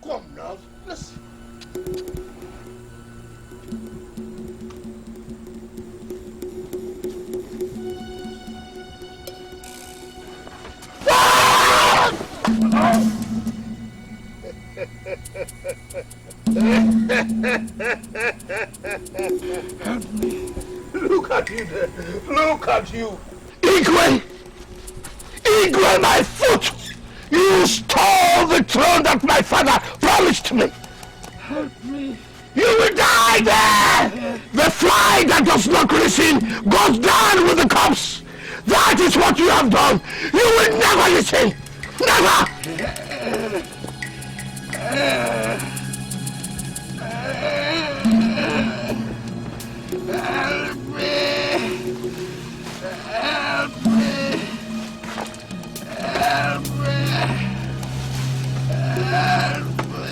Come now, listen. Help me. Look at you there. Look at you. Igwe! Igwe, my foot! You stole the throne that my father promised me. Help me. You will die there! The fly that does not listen goes down with the corpse. That is what you have done. You will never listen. Never! Help me! Help me! Help me! Help me!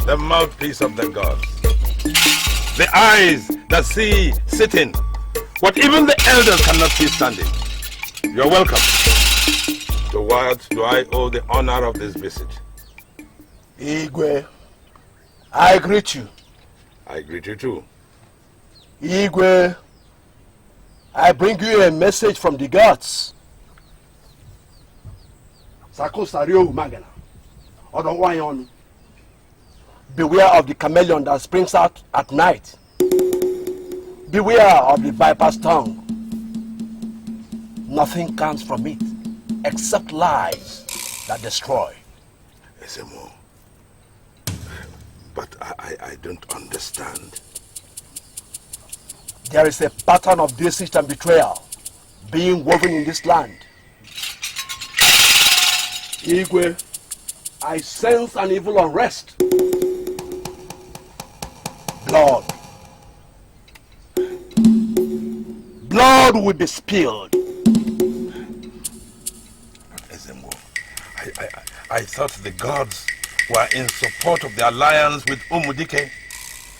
The mouthpiece of the gods, the eyes that see sitting, what even the elders cannot see standing. You're welcome. To what do I owe the honor of this visit? Igwe, I greet you. I greet you too. Igwe, I bring you a message from the gods. Sako Sario Magana. Odonwayon. Beware of the chameleon that springs out at night. Beware of the viper's tongue. Nothing comes from it except lies that destroy. Esemo, but I don't understand. There is a pattern of deceit and betrayal being woven in this land. Igwe, I sense an evil unrest. Blood. Blood will be spilled. Ezemo, I thought the gods were in support of the alliance with Umudike.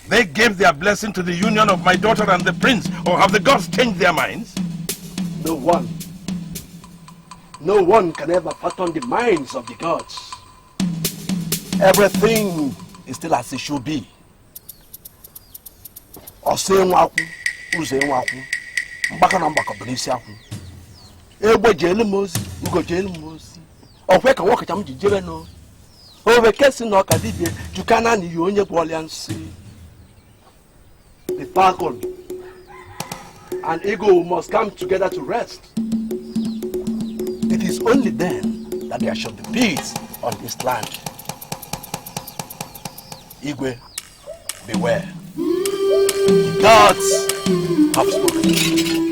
They gave their blessing to the union of my daughter and the prince, or have the gods changed their minds? No one can ever fathom the minds of the gods. Everything is still as it should be. Osenwaku, uzenwaku, mbaka na mbaka bunisiaku. Egbe jelu mozi, ugo jelu mozi. Okwe ka woke cham jijebe no. Owe kesi no ka dibie, jukana ni onye gwoliansi. The falcon and eagle must come together to rest. It is only then that there shall be peace on this land. Igwe, beware. The gods have spoken.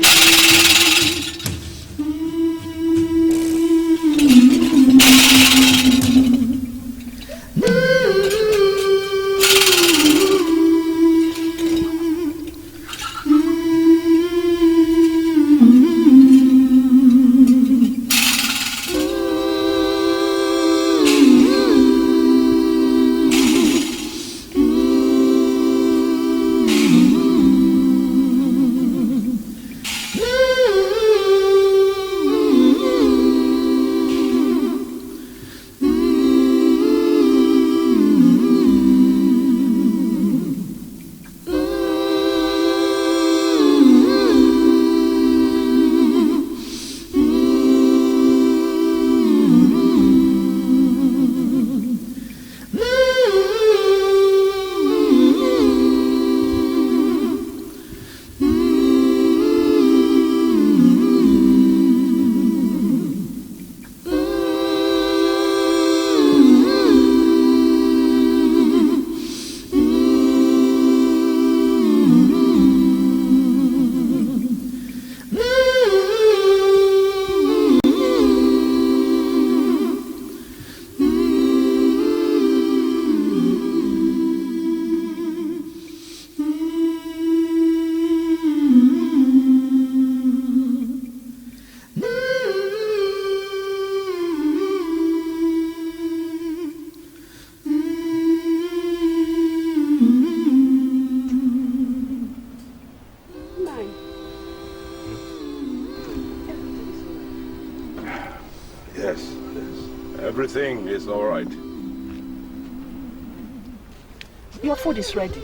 Everything is all right. Your food is ready.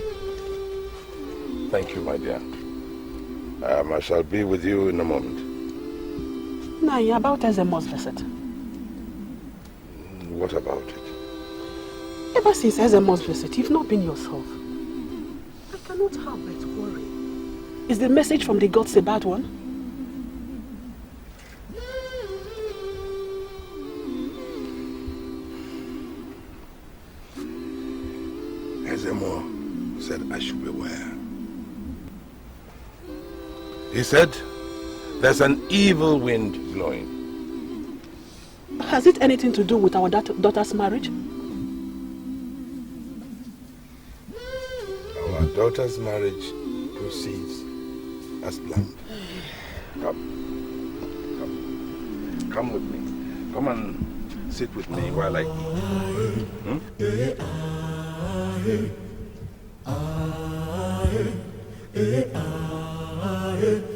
Thank you, my dear. I shall be with you in a moment. Now, about Ezemo's visit. What about it? Ever since Ezemo's visit, you've not been yourself. I cannot help but worry. Is the message from the gods a bad one? Ezemo said I should beware. He said there's an evil wind blowing. Has it anything to do with our daughter's marriage? Our daughter's marriage proceeds as planned. Come with me. Come and sit with me while I eat.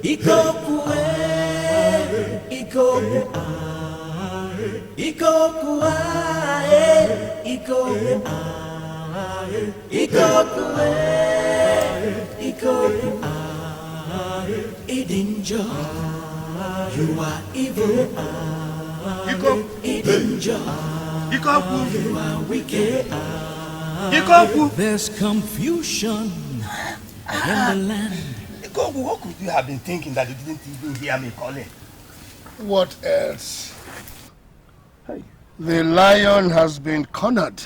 Ikoku, Ikoku, Ikoku, Ikoku, Ikoku, Ikoku, Idinjo, you are evil. Ikoku, Idinjo, Ikoku, you are wicked. Ikoku, there's confusion in the land. Ikoku, what could you have been thinking that you didn't even hear me calling? What else? Hey. The lion has been cornered.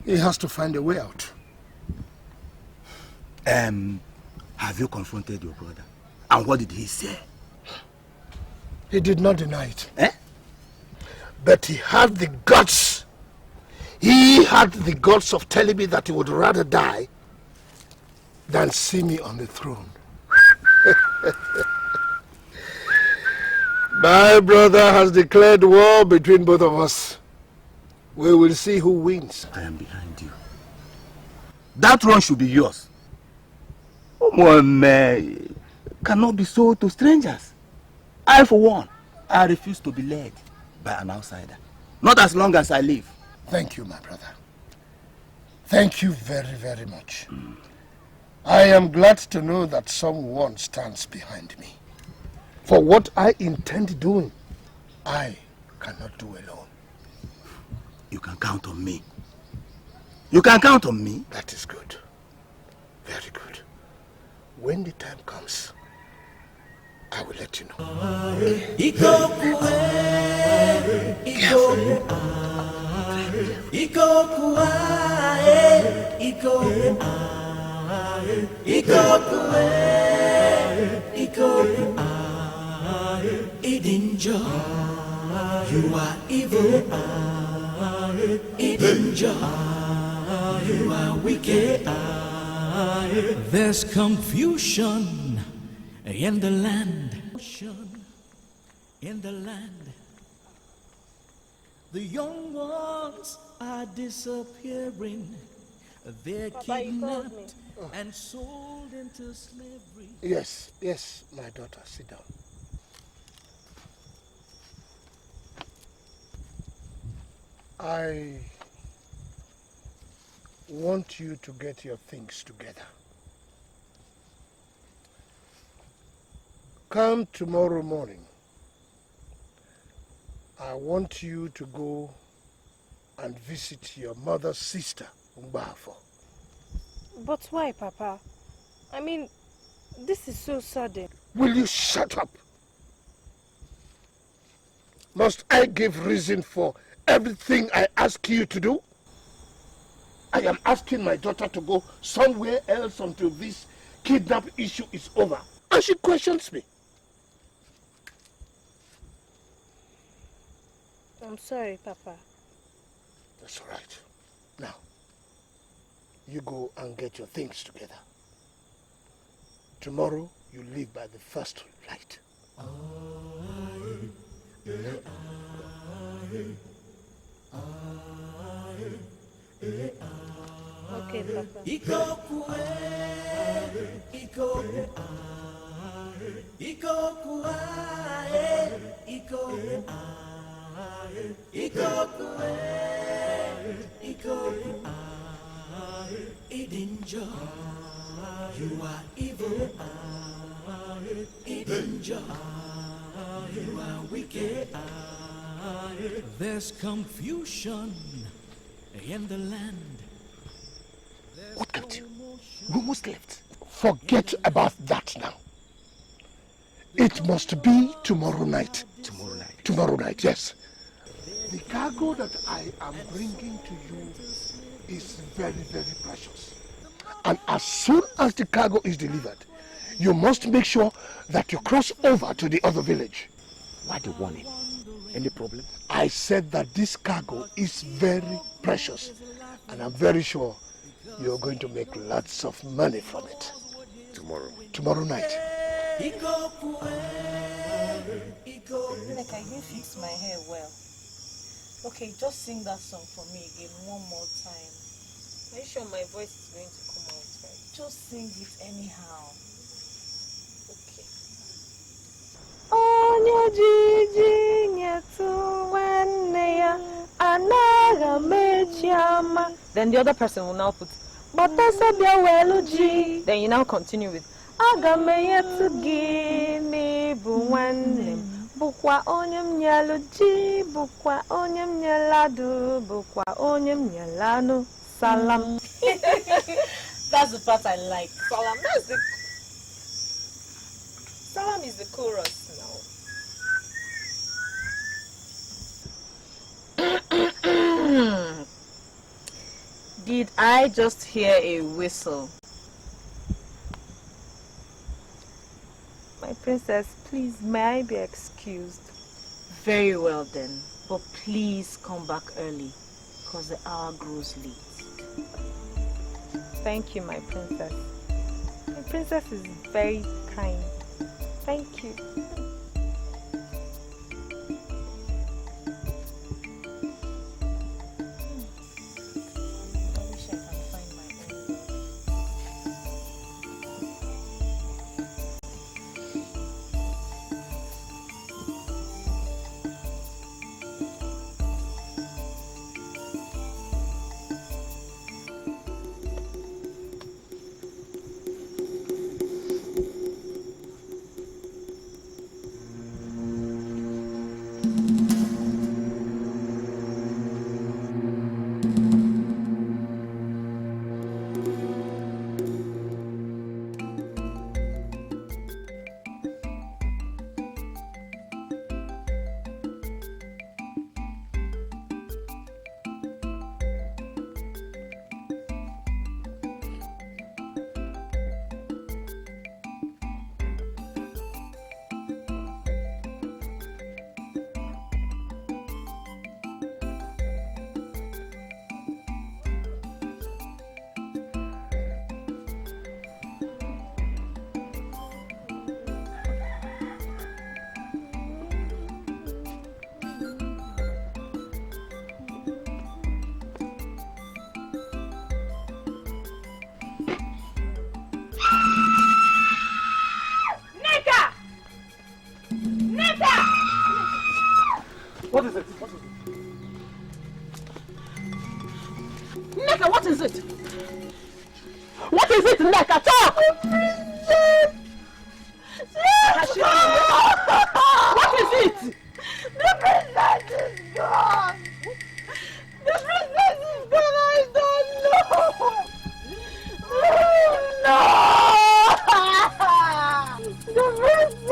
He has to find a way out. Have you confronted your brother? And what did he say? He did not deny it. But he had the guts. He had the guts of telling me that he would rather die than see me on the throne. My brother has declared war between both of us. We will see who wins. I am behind you. That throne should be yours. Umuome cannot be sold to strangers. I, for one, I refuse to be led by an outsider. Not as long as I live. Thank you, my brother. Thank you very, very much. I am glad to know that someone stands behind me. For what I intend doing, I cannot do alone. You can count on me. You can count on me. That is good. Very good. When the time comes, I will let you know. Ikoku, Ikoku, Ikoku, Ikoku, Ikoku, Ikoku, Idinjo, you are evil. Idinjo, you are wicked. There's confusion in the land. In the land, the young ones are disappearing. They're kidnapped and sold into slavery. Yes, yes, my daughter, sit down. I want you to get your things together. Come tomorrow morning. I want you to go and visit your mother's sister, Umbafo. But why, Papa? I mean, this is so sudden. Will you shut up? Must I give reason for everything I ask you to do? I am asking my daughter to go somewhere else until this kidnap issue is over. And she questions me. I'm sorry, Papa. That's all right. Now, you go and get your things together. Tomorrow, you leave by the first flight. Okay, Papa. Ikoku, Ikoku, Ikoku, Ikoku, Ikoku, Ikoku, danger. You are evil, danger. You are wicked. There's confusion in the land. What kept you? We almost left. Forget about that now. It must be tomorrow night. Tomorrow night? Tomorrow night, yes. The cargo that I am bringing to you is very, very precious. And as soon as the cargo is delivered, you must make sure that you cross over to the other village. Why the warning? Any problem? I said that this cargo is very precious. And I'm very sure you're going to make lots of money from it. Tomorrow? Tomorrow night. Like I didn't fix my hair well. Okay, just sing that song for me again one more time. Are you sure my voice is going to come out right? Just sing it anyhow. Okay. Onye jiji nyetu wenne ya anaga mechiama. Then the other person will now put Botasabia weluji. Then you now continue with Agame yetu gini buwanem. Bukwa onyem nyaluji, bukwa onyem nyaladu, bukwa onyem nyalanu. Salam. That's the part I like. Salam. That's the Salam is the chorus now. Did I just hear a whistle? My princess, please, may I be excused? Very well then, but please come back early, because the hour grows late. Thank you, my princess. My princess is very kind. Thank you. What is it? What is it? Neka, what is it? What is it, Neka? Talk! What is it? The princess is gone! The princess is gone, I don't know! No! The princess!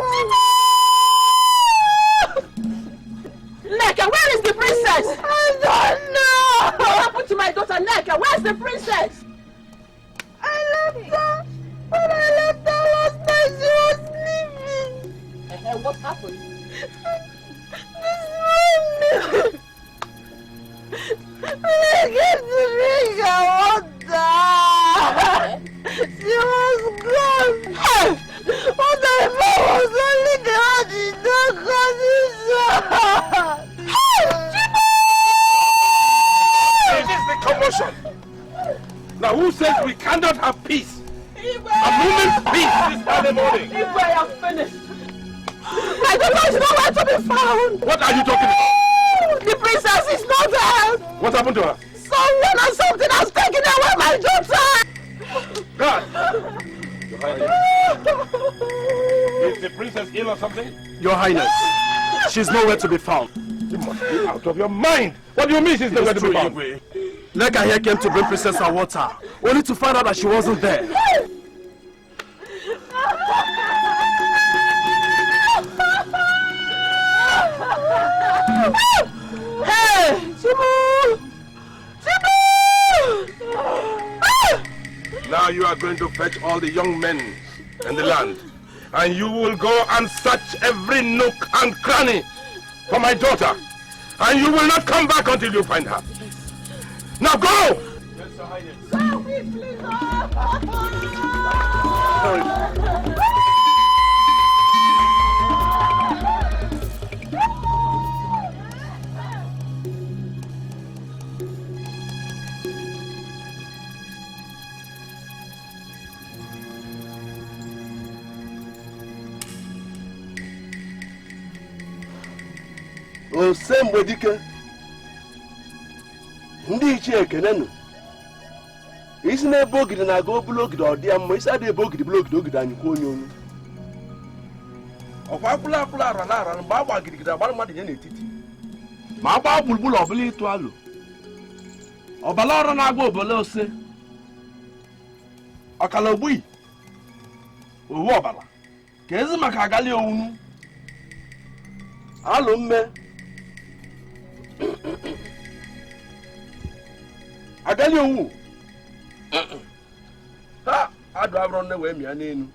Neka, where is the princess? I don't know! What happened to my daughter, Neka? Where's the princess? I left her! When I left her last night, she was sleeping! What happened? This morning! When I came to drink her water, she was gone! What I found was only the antidote condition! It is the commotion. Now who says we cannot have peace? Igwe! A moment's peace this early morning. Igwe, I have finished. My daughter is nowhere to be found. What are you talking about? The The princess is not there! What happened to her? Someone or something has taken away my daughter! God! Your Highness. Is the princess ill or something? Your Highness, she's nowhere to be found. You must be out of your mind! What do you mean she's nowhere to be found? Lega here came to bring Princess her water, only to find out that she wasn't there. Hey! Chibu! Chibu! Now you are going to fetch all the young men in the land, and you will go and search every nook and cranny for my daughter, and you will not come back until you find her. Now go! Yes, Your Highness. Go quickly, Osemgbe dike ndị Ichie ekenenu isi na-ebe ogidi na-aga obulu ogidi ọ dị ya mma isi adị ebe ogidi bulu ogidi anyịkwa onye onu ọkwa akwụla akwụla ara na ara mgbe agba gidigidi agbara mmadụ nye n'etiti ma agba gburugburu ọbụla ịtụ alụ ọbala ọrụ na-agba obole ose ọkala ogbui owu ọbala ka ezi maka agali owunu alụ mme agali owu ha adụ abụrụ nne wee mịa n'elu.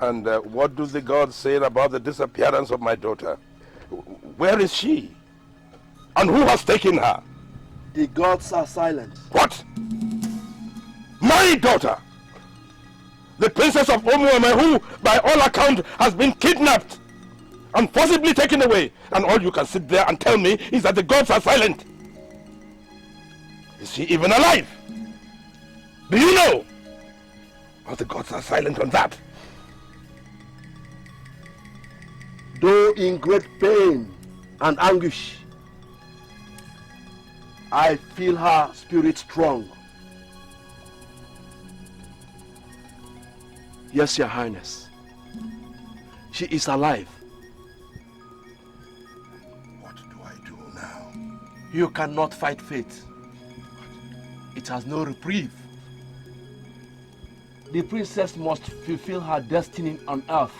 And what do the gods say about the disappearance of my daughter? Where is she? And who has taken her? The gods are silent. What? My daughter? The princess of Umuome, who, by all account, has been kidnapped and forcibly taken away. And all you can sit there and tell me is that the gods are silent. Is she even alive? Do you know? Or the gods are silent on that? Though in great pain and anguish, I feel her spirit strong. Yes, Your Highness. She is alive. What do I do now? You cannot fight fate. It has no reprieve. The princess must fulfill her destiny on earth.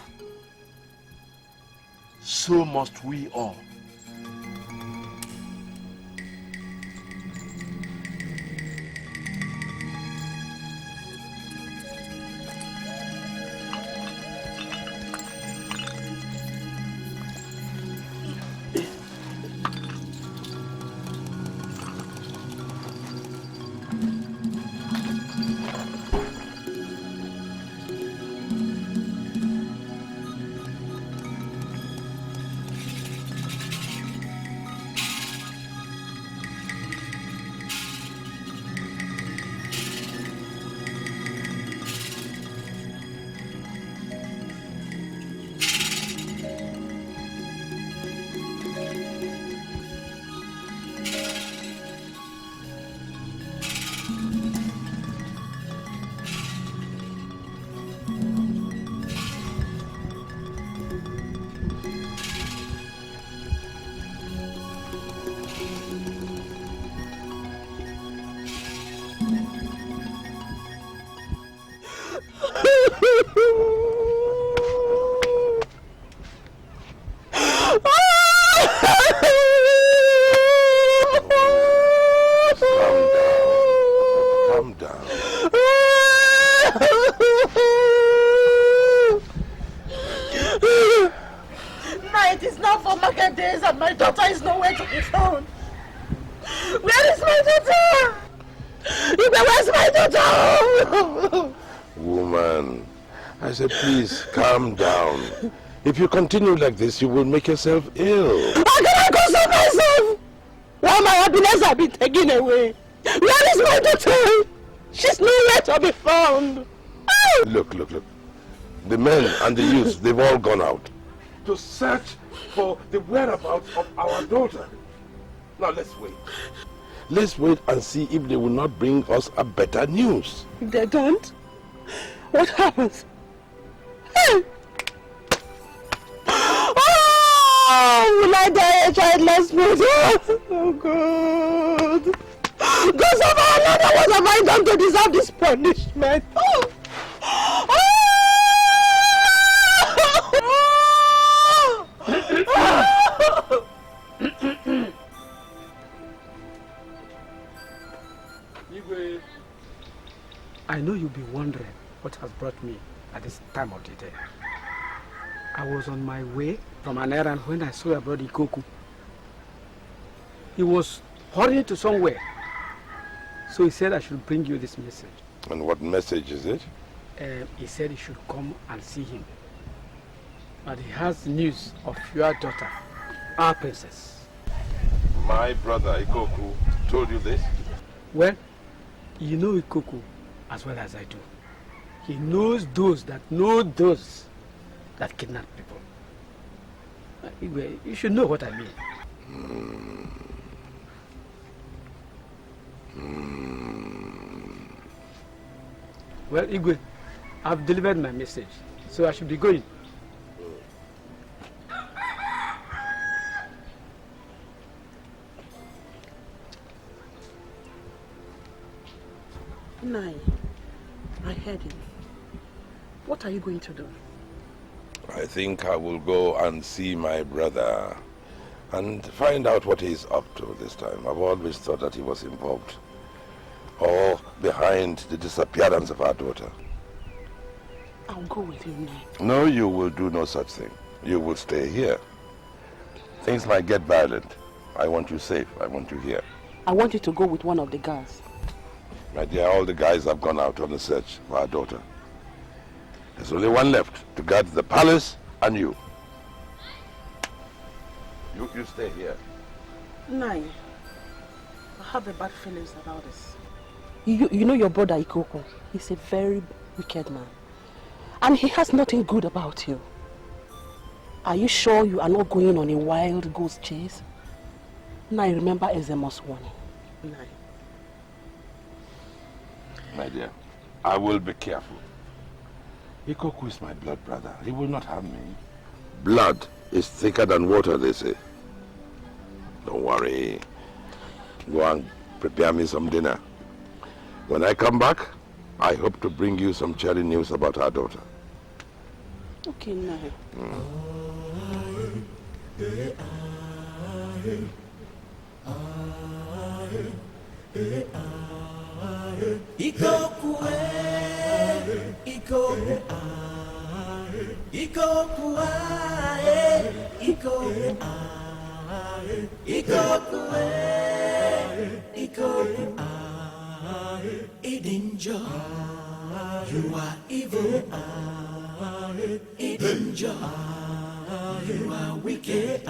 So must we all. Please, calm down. If you continue like this, you will make yourself ill. How can I console myself? While my happiness has been taken away. Where is my daughter? She's nowhere to be found. Look. The men and the youths, they've all gone out. to search for the whereabouts of our daughter. Now let's wait. Let's wait and see if they will not bring us a better news. If they don't, what happens? Hey! Oh, will I die a childless mother? Oh God. Because of our Lord, what have I done to deserve this punishment? Oh. I know you'll be wondering what has brought me at this time of the day. I was on my way from an errand when I saw your brother Ikoku. He was hurrying to somewhere. So he said I should bring you this message. And what message is it? He said you should come and see him. But he has news of your daughter, our princess. My brother Ikoku told you this? Well, you know Ikoku as well as I do. He knows those that know those that kidnap people. Igwe, you should know what I mean. Well, Igwe, I've delivered my message, so I should be going. Nai, I heard him. What are you going to do? I think I will go and see my brother and find out what he's up to this time. I've always thought that he was involved or behind the disappearance of our daughter. I'll go with you, Nai. No, you will do no such thing. You will stay here. Things might get violent. I want you safe. I want you here. I want you to go with one of the guards. My dear, all the guys have gone out on the search for our daughter. There's only one left to guard the palace and you. You stay here. Nai, I have a bad feelings about this. You know your brother Ikoku. He's a very wicked man. And he has nothing good about you. Are you sure you are not going on a wild goose chase? Nai, remember Ezemo's warning. Nai. My dear, I will be careful. Ikoku is my blood brother. He will not harm me. Blood is thicker than water, they say. Don't worry. Go and prepare me some dinner. When I come back, I hope to bring you some cheering news about our daughter. Okay, Nai. Ikoku, Ikoku, Ikoku, Ikoku, Ikoku, Ikoku, danger. You are evil. Danger. You are wicked.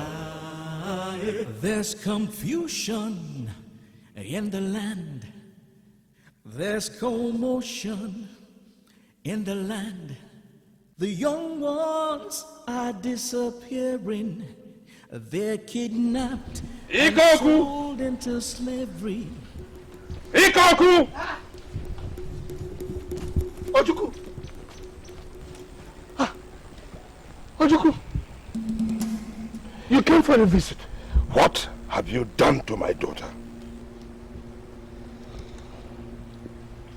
There's confusion in the land. There's commotion in the land. The young ones are disappearing. They're kidnapped and sold into slavery. Ikoku! Ojukwu! Ojukwu! You came for a visit. What have you done to my daughter?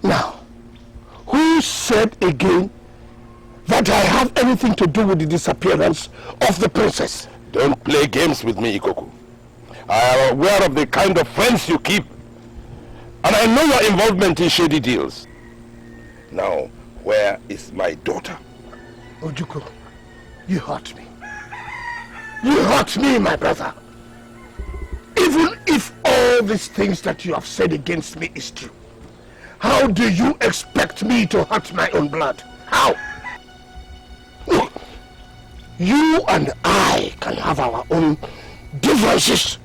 Now, who said again that I have anything to do with the disappearance of the princess? Don't play games with me, Ikoku. I am aware of the kind of friends you keep. And I know your involvement in shady deals. Now, where is my daughter? Ojukwu, you hurt me. You hurt me, my brother. Even if all these things that you have said against me is true, how do you expect me to hurt my own blood? How? Look, you and I can have our own differences,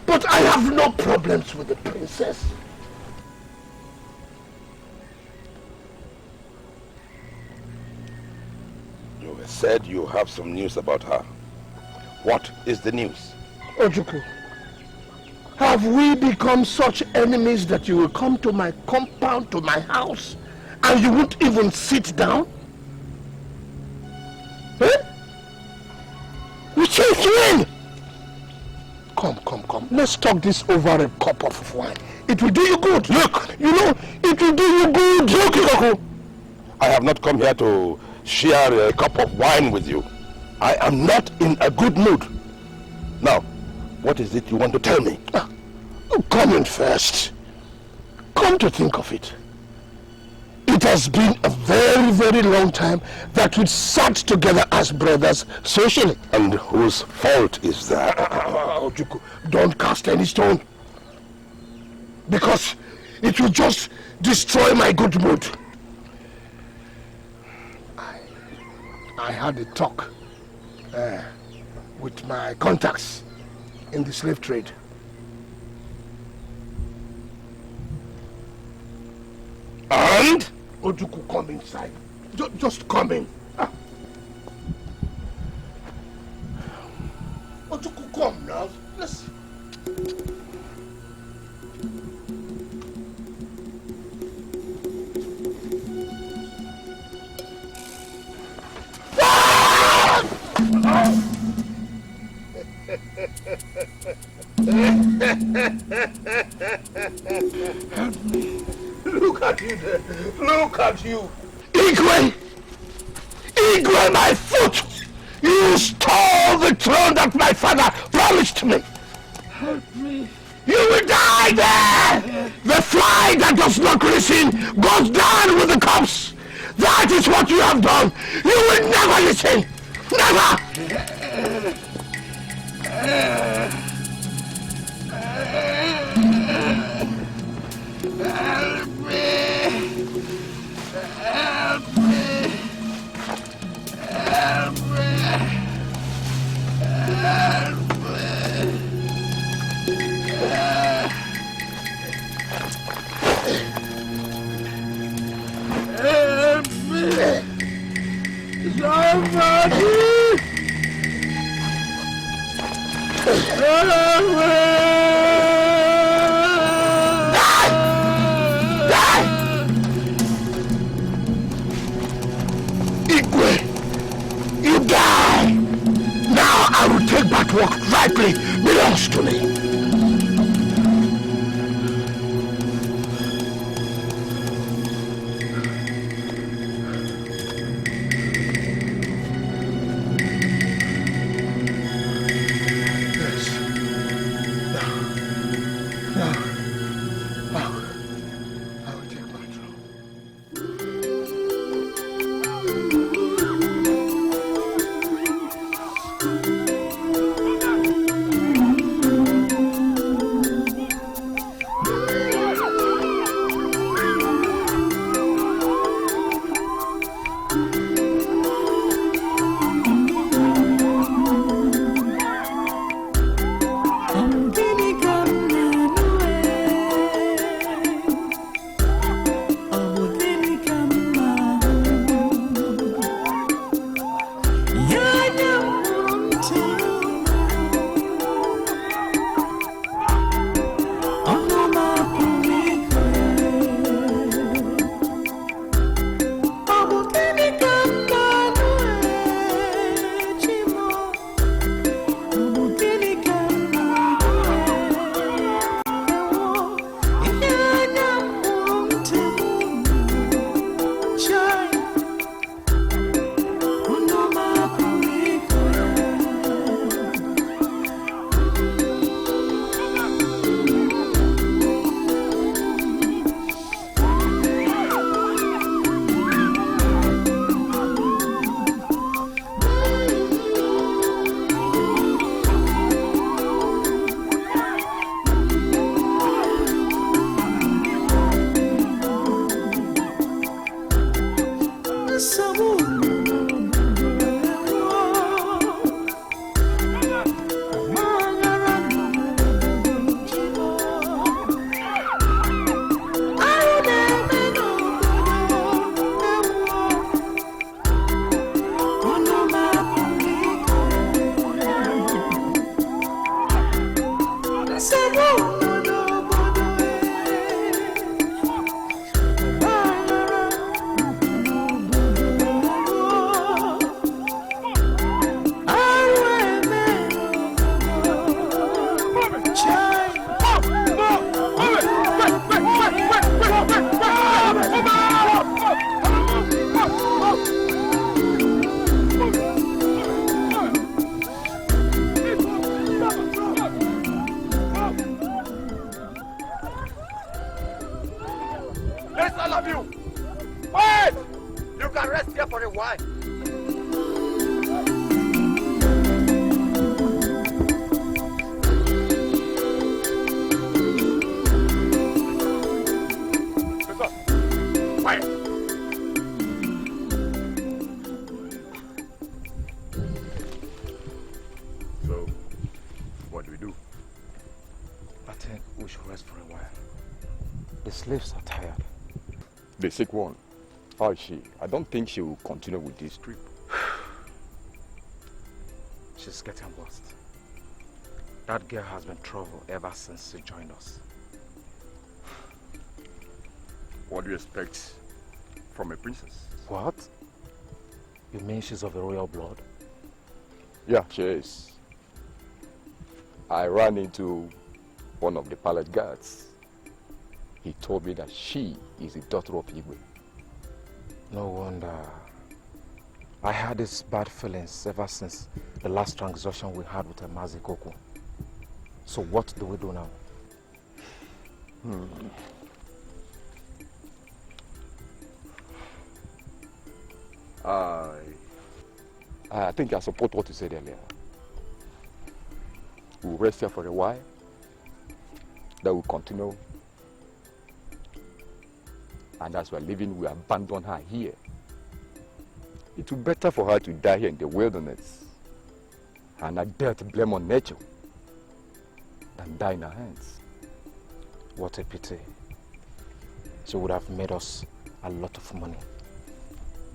but I have no problems with the princess. You said you have some news about her. What is the news? Ojukwu, have we become such enemies that you will come to my compound, to my house, and you won't even sit down? Eh? We changed you in. Come. Let's talk this over a cup of wine. It will do you good. Look, you know, it will do you good. Look, Ikoku. I have not come here to share a cup of wine with you. I am not in a good mood. Now, what is it you want to tell me? Come in first. Come to think of it, it has been a very, very long time that we sat together as brothers socially. And whose fault is that? Ojukwu, don't cast any stone, because it will just destroy my good mood. I had a talk with my contacts in the slave trade. And? Ojukwu, come inside. Just come in. Ojukwu, come now. Let's... Help me. Look at you there. Look at you. Igwe! Igwe, my foot! You stole the throne that my father promised me. Help me. You will die there! The fly that does not listen goes down with the corpse. That is what you have done. You will never listen. Never! Help me! Help me! Help me! Help me! Help me! Somebody! Help me! You die! Now I will take back what rightly belongs to me. Yes. Now, I will take my throne. So, what do we do? I think we should rest for a while. The slaves are tired. The sick one. How is she? I don't think she will continue with this trip. She's getting worse. That girl has been trouble ever since she joined us. What do you expect from a princess? What? You mean she's of the royal blood? Yeah, she is. I ran into one of the palace guards. He told me that she is the daughter of Igwe. No wonder. I had these bad feelings ever since the last transaction we had with Ichie Ikoku. So what do we do now? I think I support what you said earlier. We'll rest here for a while. Then we'll continue. And as we're leaving, we abandon her here. It will be better for her to die here in the wilderness and not dare to blame on nature than die in her hands. What a pity. She would have made us a lot of money.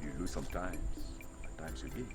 You lose sometimes, at times you gain.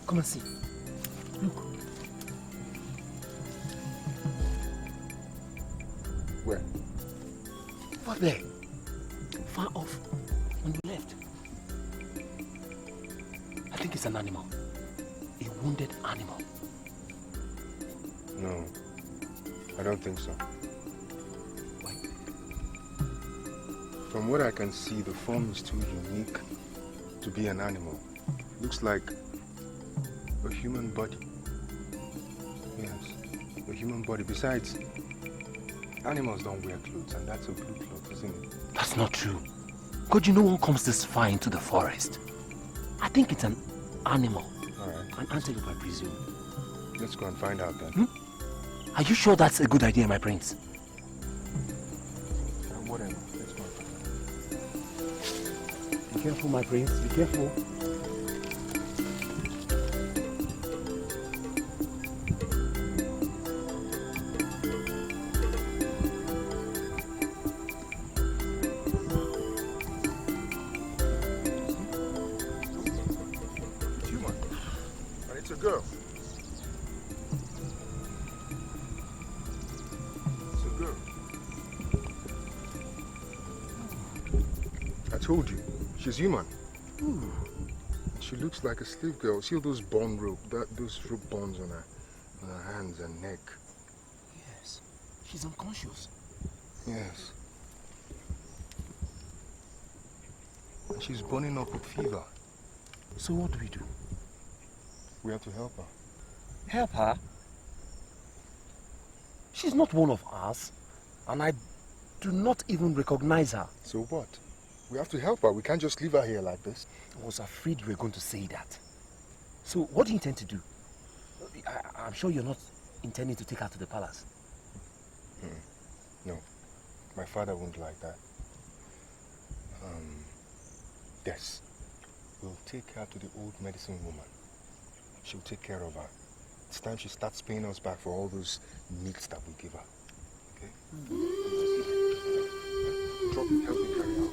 Come and see. Look. Where? Over there. Far off. On the left. I think it's an animal. A wounded animal. No, I don't think so. Why? From what I can see, the form is too unique to be an animal. Looks like a human body. Yes, a human body. Besides, animals don't wear clothes, and that's a blue cloth, isn't it? That's not true. God, you know one comes this far into the forest. I think it's an animal. Alright. An antelope, I presume. Let's go and find out then. Are you sure that's a good idea, my prince? Whatever. Let's go and find out. Be careful, my prince. Be careful. Human. a girl. It's a girl. I told you, she's human. She looks like a slave girl. See all those bond rope, those rope bonds on her hands and neck. Yes. She's unconscious. Yes. And she's burning up with fever. So what do we do? We have to help her. Help her? She's not one of us. And I do not even recognize her. So what? We have to help her. We can't just leave her here like this. I was afraid you were going to say that. So what do you intend to do? I'm sure you're not intending to take her to the palace. No. My father won't like that. Yes. We'll take her to the old medicine woman. She'll take care of her. It's time she starts paying us back for all those needs that we give her. Okay? Drop me, help me carry her.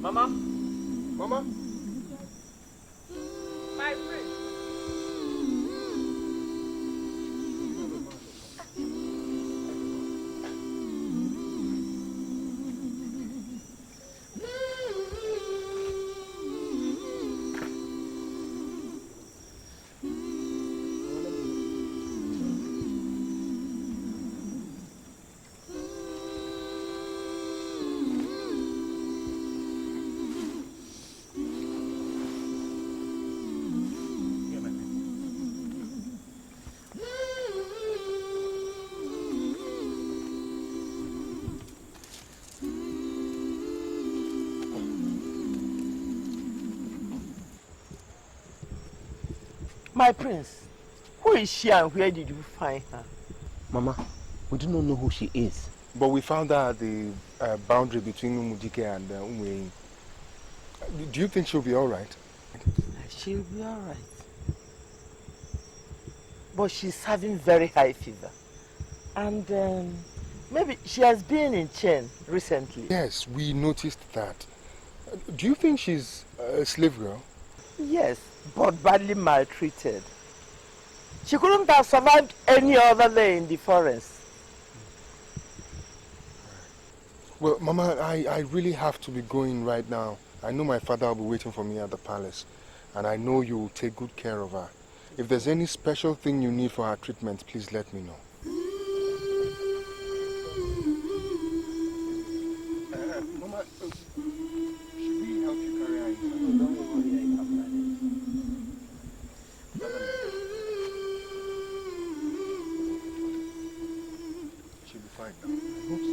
Mama? Mama? My friend. My prince, who is she and where did you find her? Mama, we do not know who she is. But we found her at the boundary between Umudike and Umuome. Do you think she'll be alright? She'll be alright. But she's having very high fever. And maybe she has been in chain recently. Yes, we noticed that. Do you think she's a slave girl? Yes, but badly maltreated. She couldn't have survived any other day in the forest. Well, Mama, I really have to be going right now. I know my father will be waiting for me at the palace. And I know you will take good care of her. If there's any special thing you need for her treatment, please let me know. Mama, should we help you carry her inside? Don't worry, I can manage. She'll be fine now. I hope so.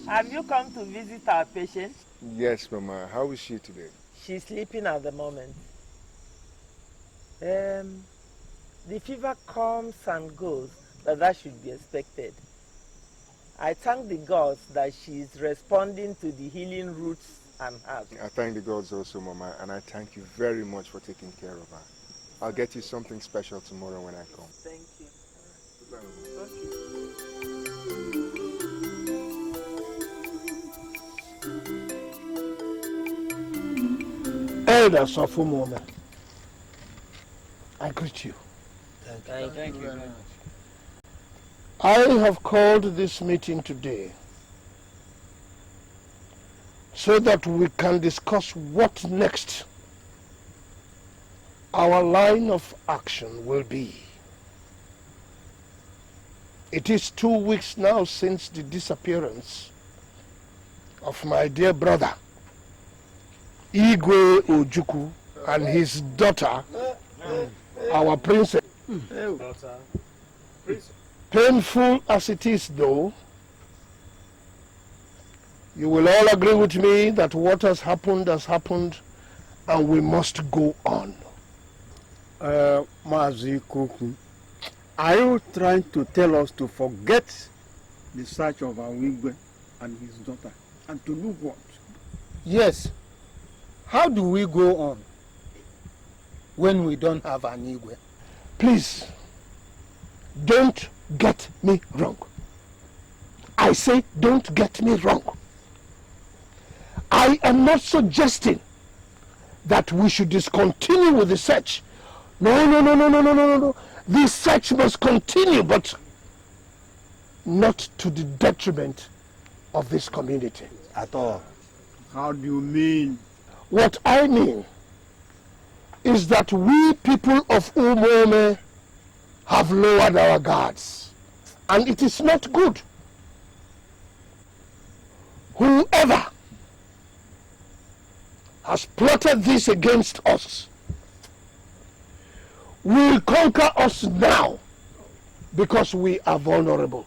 Have you come to visit our patient? Yes, Mama. How is she today? She's sleeping at the moment. The fever comes and goes, but that should be expected. I thank the gods that she is responding to the healing roots and herbs. I thank the gods also, Mama, and I thank you very much for taking care of her. I'll get you something special tomorrow when I come. Thank you. Goodbye, Mama. Elders of Umuome, I greet you. Thank you very much. I have called this meeting today so that we can discuss what next our line of action will be, it is 2 weeks now since the disappearance of my dear brother, Igwe Ojukwu, and his daughter, our princess. Painful as it is, though, you will all agree with me that what has happened, and we must go on. Mazi Ikoku, are you trying to tell us to forget the search of our Igwe and his daughter, and to do what? Yes. How do we go on when we don't have an Igwe? Please, don't get me wrong. I say don't get me wrong. I am not suggesting that we should discontinue with the search. No. The search must continue, but not to the detriment of this community. At all. How do you mean? What I mean is that we people of Umuome have lowered our guards, and it is not good. Whoever has plotted this against us will conquer us now because we are vulnerable.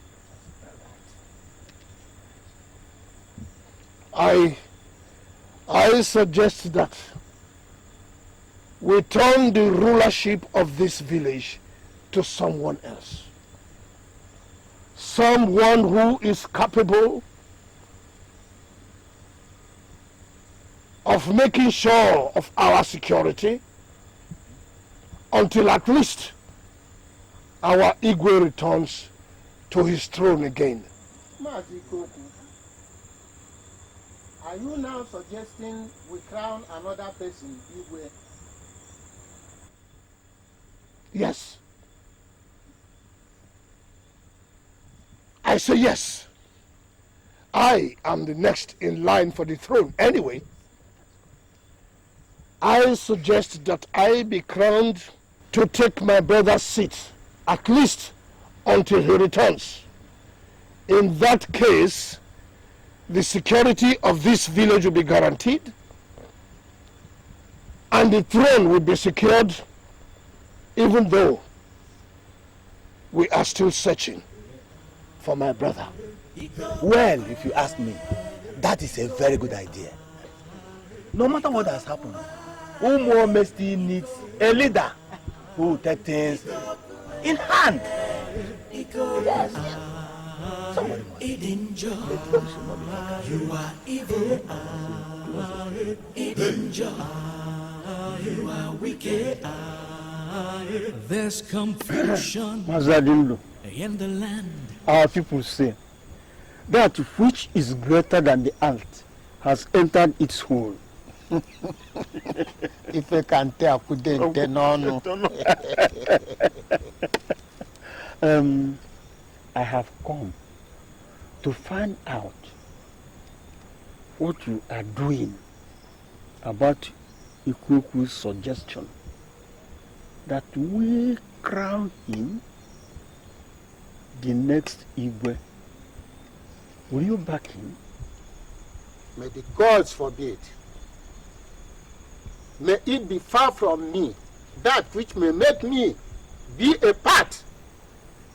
I suggest that we turn the rulership of this village to someone else. Someone who is capable of making sure of our security until at least our Igwe returns to his throne again. Mazi Ikoku, are you now suggesting we crown another person Igwe? Yes. I say yes. I am the next in line for the throne anyway. I suggest that I be crowned to take my brother's seat, at least until he returns. In that case, the security of this village will be guaranteed, and the throne will be secured, even though we are still searching for my brother. Well, if you ask me, that is a very good idea. No matter what has happened, Umuome still needs a leader who will take things in hand. Yes. Somebody must. You are evil. You are wicked. There's confusion Mazadindo, in the land. our people say that which is greater than the ant has entered its hole. If I can tell, no. I have come to find out what you are doing about Ikoku's suggestion that we crown him the next Igwe. Will you back him? May the gods forbid. May it be far from me that which may make me be a part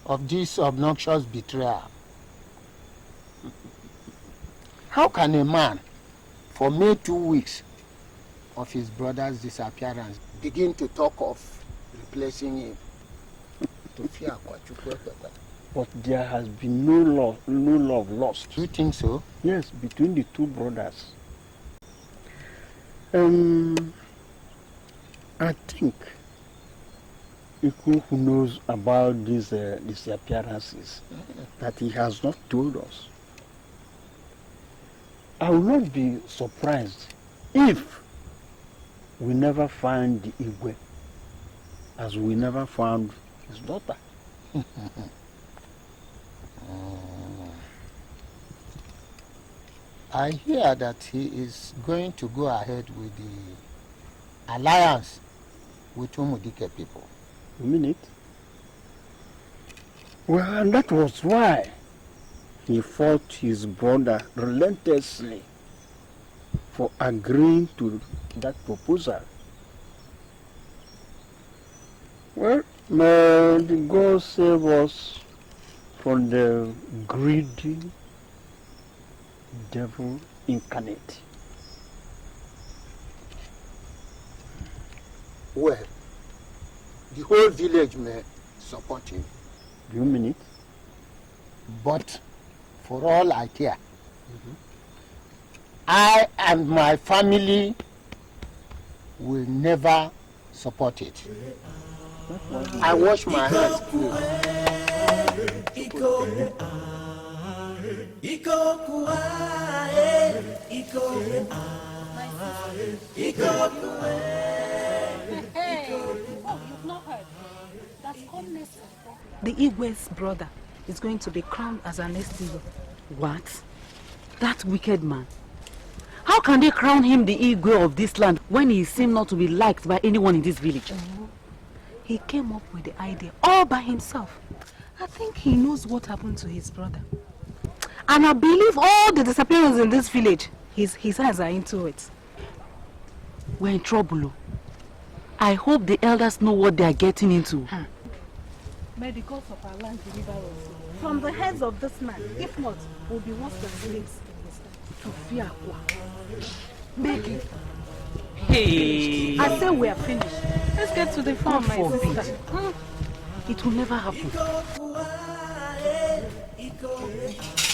of this obnoxious betrayal. How can a man, for mere 2 weeks of his brother's disappearance, begin to talk of replacing him? But there has been no love lost. Do you think so? Yes, between the two brothers. I think Ikoku knows about these disappearances that he has not told us. I will not be surprised if we never find the Igwe, as we never found his daughter. I hear that he is going to go ahead with the alliance with Umudike people. You mean it? Well, and that was why he fought his brother relentlessly for agreeing to that proposal. Well, may the God save us from the greedy devil incarnate. Well, the whole village may support him. Do you mean it? But for all I care, I and my family will never support it. I wash my hands clean. The Igwe's brother is going to be crowned as an Esiri. What? That wicked man. How can they crown him the Igwe of this land when he seemed not to be liked by anyone in this village? He came up with the idea all by himself. I think he knows what happened to his brother. And I believe all the disappearances in this village, his eyes are into it. We're in trouble. I hope the elders know what they are getting into. May the gods of our land deliver us from the hands of this man. If not, we'll be worse than slaves to fear. Make it. Hey! I say we are finished. Let's get to the farm, my sister. It will never happen.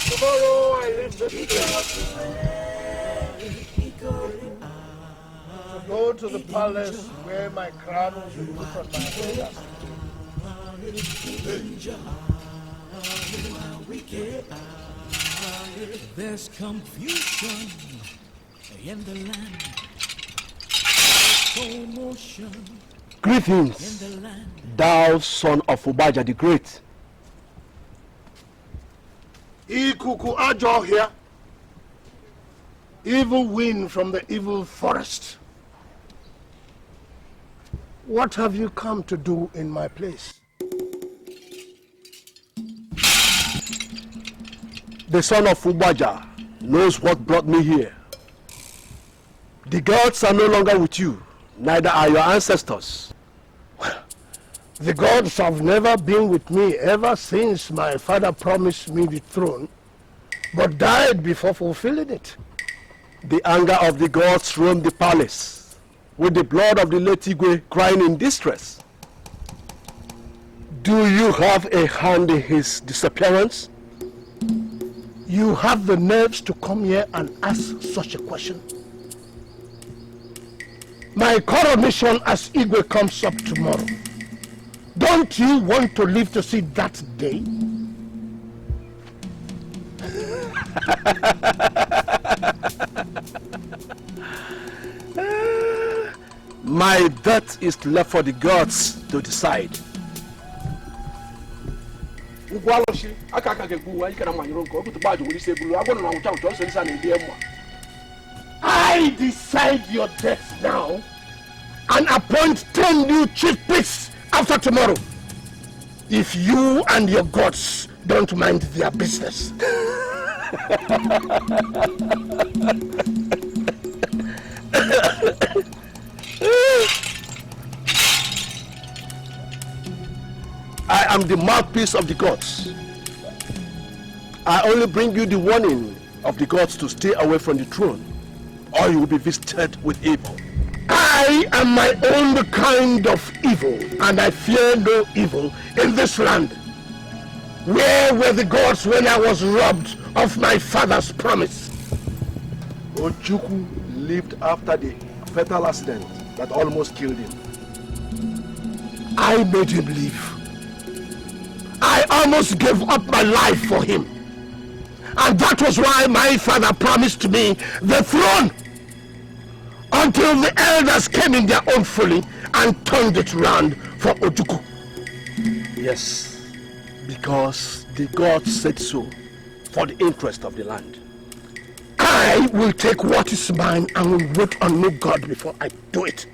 Tomorrow I leave this place to go to the palace where my crown will be put on my head. There's confusion in the land. Commotion. Greetings, thou son of Ubaja the Great. Ikuku Ajo here. Evil wind from the evil forest. What have you come to do in my place? The son of Ubaja knows what brought me here. The gods are no longer with you, neither are your ancestors. The gods have never been with me ever since my father promised me the throne, but died before fulfilling it. The anger of the gods roamed the palace, with the blood of the late Igwe crying in distress. Do you have a hand in his disappearance? You have the nerves to come here and ask such a question? My coronation as Igwe comes up tomorrow. Don't you want to live to see that day? My death is left for the gods to decide. I decide your death now and appoint 10 new chief priests after tomorrow, if you and your gods don't mind their business. I am the mouthpiece of the gods. I only bring you the warning of the gods to stay away from the throne, or you will be visited with evil. I am my own kind of evil, and I fear no evil in this land. Where were the gods when I was robbed of my father's promise? Ojukwu lived after the fatal accident that almost killed him. I made him live. I almost gave up my life for him. And that was why my father promised me the throne, until the elders came in their own folly and turned it round for Ojukwu. Yes, because the gods said so, for the interest of the land. I will take what is mine and will wait on no God before I do it.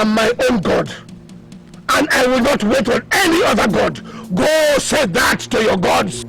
am my own God, and I will not wait on any other God. Go say that to your gods.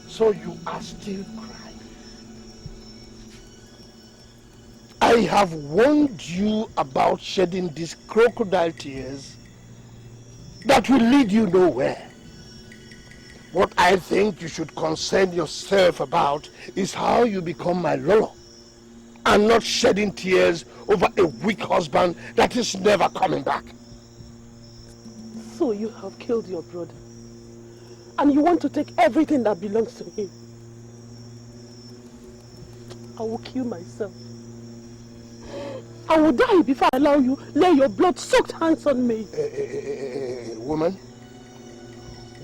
So you are still crying. I have warned you about shedding these crocodile tears that will lead you nowhere. What I think you should concern yourself about is how you become my Lolo, and not shedding tears over a weak husband that is never coming back. So you have killed your brother, and you want to take everything that belongs to him. I will kill myself. I will die before I allow you lay your blood-soaked hands on me. Woman,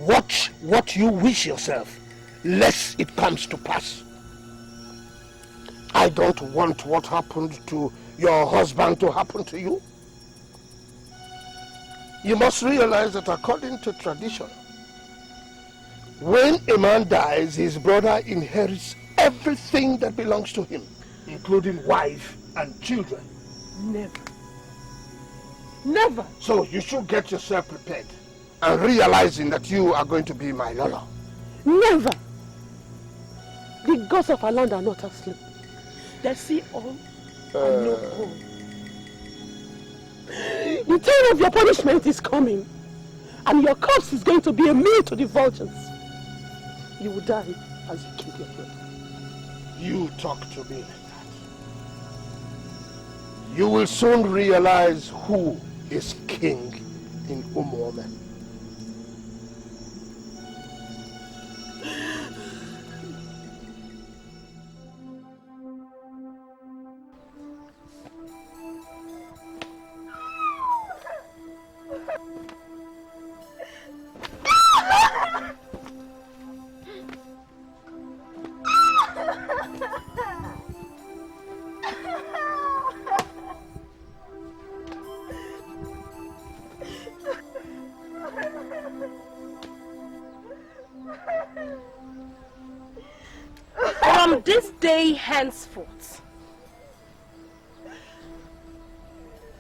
watch what you wish yourself, lest it comes to pass. I don't want what happened to your husband to happen to you. You must realize that according to tradition, when a man dies, his brother inherits everything that belongs to him, including wife and children. Never. Never. So you should get yourself prepared and realizing that you are going to be my Lolo. Never. The gods of our land are not asleep. They see all and know all. The time of your punishment is coming, and your corpse is going to be a meal to the vultures. You will die as you kill your brother. You talk to me like that. You will soon realize who is king in Umuome. From this day henceforth,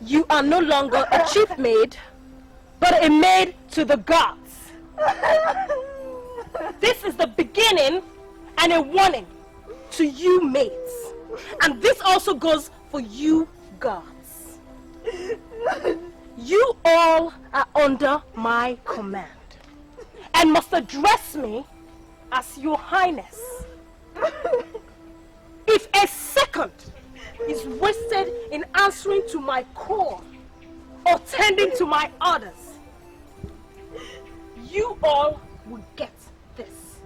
you are no longer a chief maid, but a maid to the gods. This is the beginning and a warning to you maids. And this also goes for you gods. You all are under my command and must address me as your highness. If a second is wasted in answering to my call or tending to my orders, you all will get this.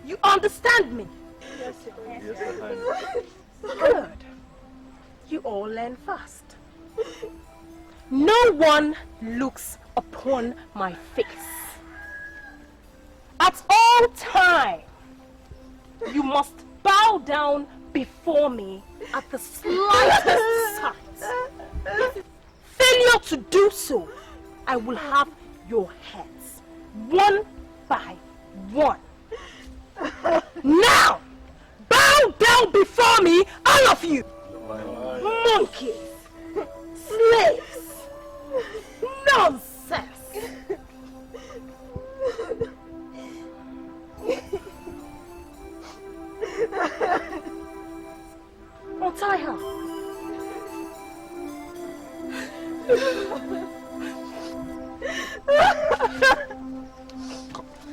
You understand me? Yes, yes, good. You all learn fast. No one looks upon my face. At all times, you must bow down before me at the slightest sight. Failure to do so, I will have your heads, one by one. Now, bow down before me, all of you. Monkeys, slaves, nonsense.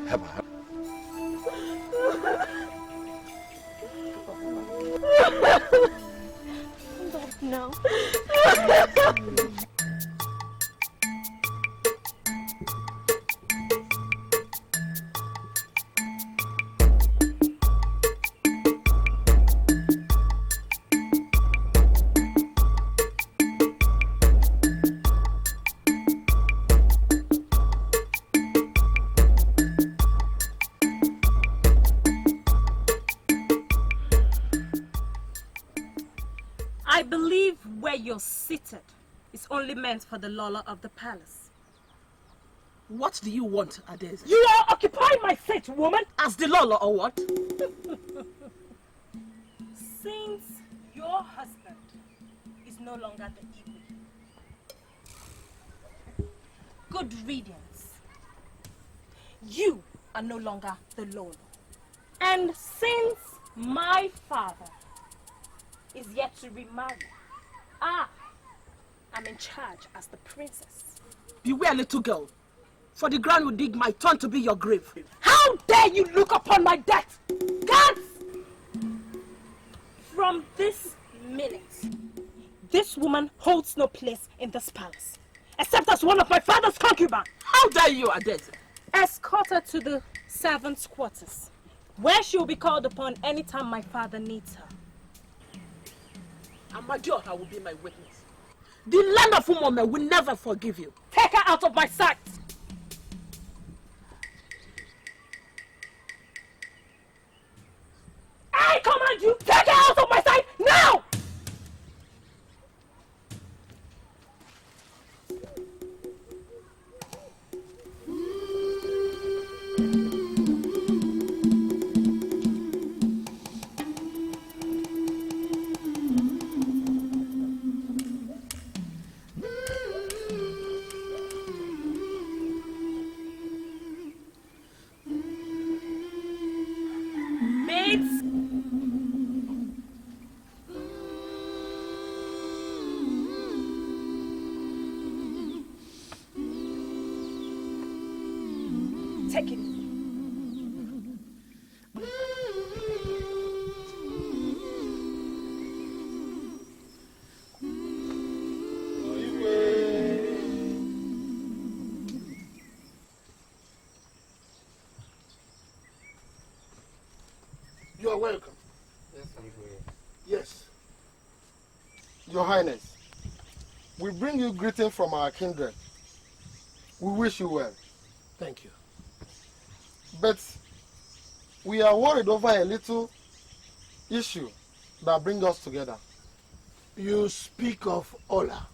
Help her. No. I believe where you're seated is only meant for the Lola of the palace. What do you want, Adeze? You are occupying my seat, woman! As the Lola or what? Since your husband is no longer the Igwe, good riddance. You are no longer the Lola. And since my father is yet to remarry, I am in charge as the princess. Beware, little girl, for the ground will dig my turn to be your grave. How dare you look upon my death? Guards! From this minute, this woman holds no place in this palace, except as one of my father's concubines. How dare you, Adeze? Escort her to the servants' quarters, where she will be called upon anytime my father needs her. Amadioha will be my witness. The land of Umuome will never forgive you. Take her out of my sight! I command you, take her out of my sight now! Take it. You are welcome. Yes, Igwe. Yes. Your Highness, we bring you greeting from our kindred. We wish you well. Thank you. But we are worried over a little issue that brings us together. You speak of Ola,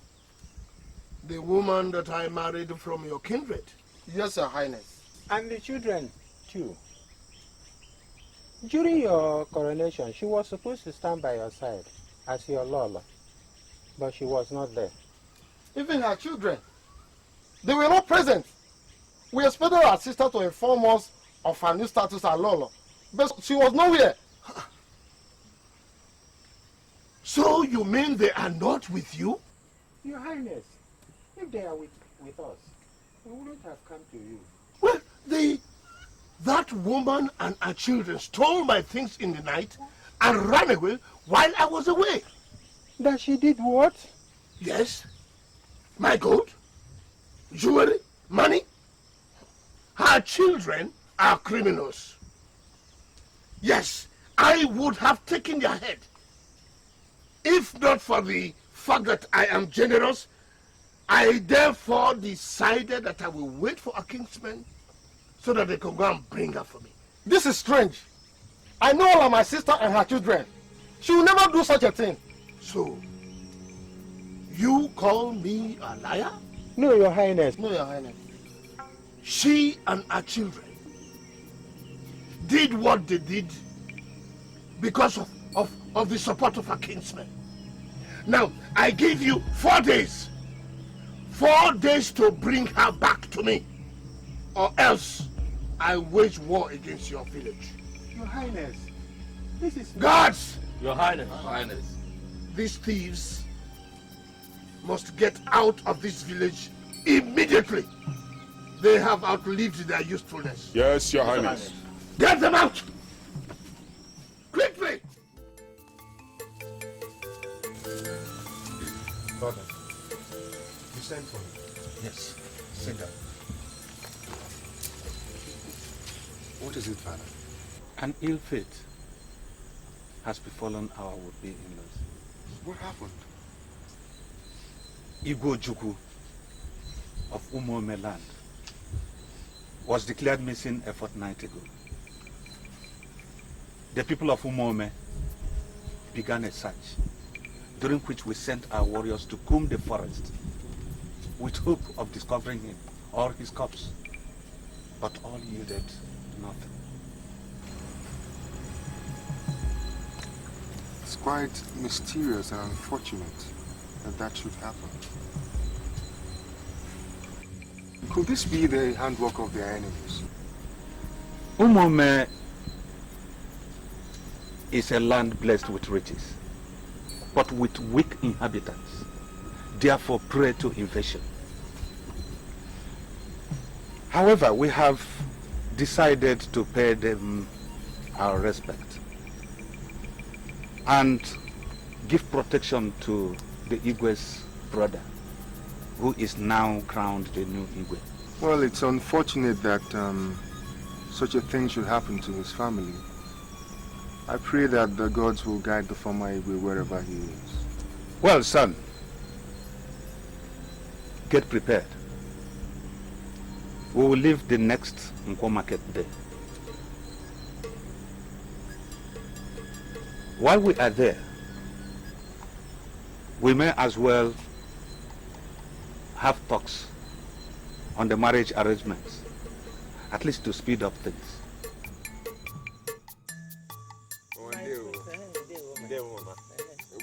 the woman that I married from your kindred. Yes, Your Highness. And the children, too. During your coronation, she was supposed to stand by your side as your Lola, but she was not there. Even her children, they were not present. We expected our sister to inform us of her new status as Lola, but she was nowhere. So you mean they are not with you? Your Highness, if they are with us, we wouldn't have come to you. Well, that woman and her children stole my things in the night and ran away while I was away. That she did what? Yes. My gold, jewelry, money. Her children are criminals. Yes, I would have taken their head. If not for the fact that I am generous, I therefore decided that I will wait for a kinsman so that they can go and bring her for me. This is strange. I know all of my sister and her children. She will never do such a thing. So, you call me a liar? No, Your Highness. No, Your Highness. She and her children did what they did because of the support of her kinsmen. Now, I give you 4 days. 4 days to bring her back to me, or else I wage war against your village. Your Highness, this is... Guards! Your Highness. Your Highness. These thieves must get out of this village immediately. They have outlived their usefulness. Yes, Your Highness. Get them out! Quickly! Father, you sent for me. Yes, sit down. What is it, Father? An ill fate has befallen our would-be in-laws. What happened? Igwe Ojukwu of Umuome land was declared missing a fortnight ago. The people of Umuome began a search, during which we sent our warriors to comb the forest with hope of discovering him or his corpse, but all yielded nothing. It's quite mysterious and unfortunate that should happen. Could this be the handwork of their enemies? Umuome is a land blessed with riches, but with weak inhabitants, therefore prey to invasion. However, we have decided to pay them our respect and give protection to the Igwe's brother, who is now crowned the new Igwe. Well, it's unfortunate that such a thing should happen to his family. I pray that the gods will guide the former Igwe wherever he is. Well, son, get prepared. We will leave the next Nkwo market day. While we are there, we may as well have talks on the marriage arrangements, at least to speed up things.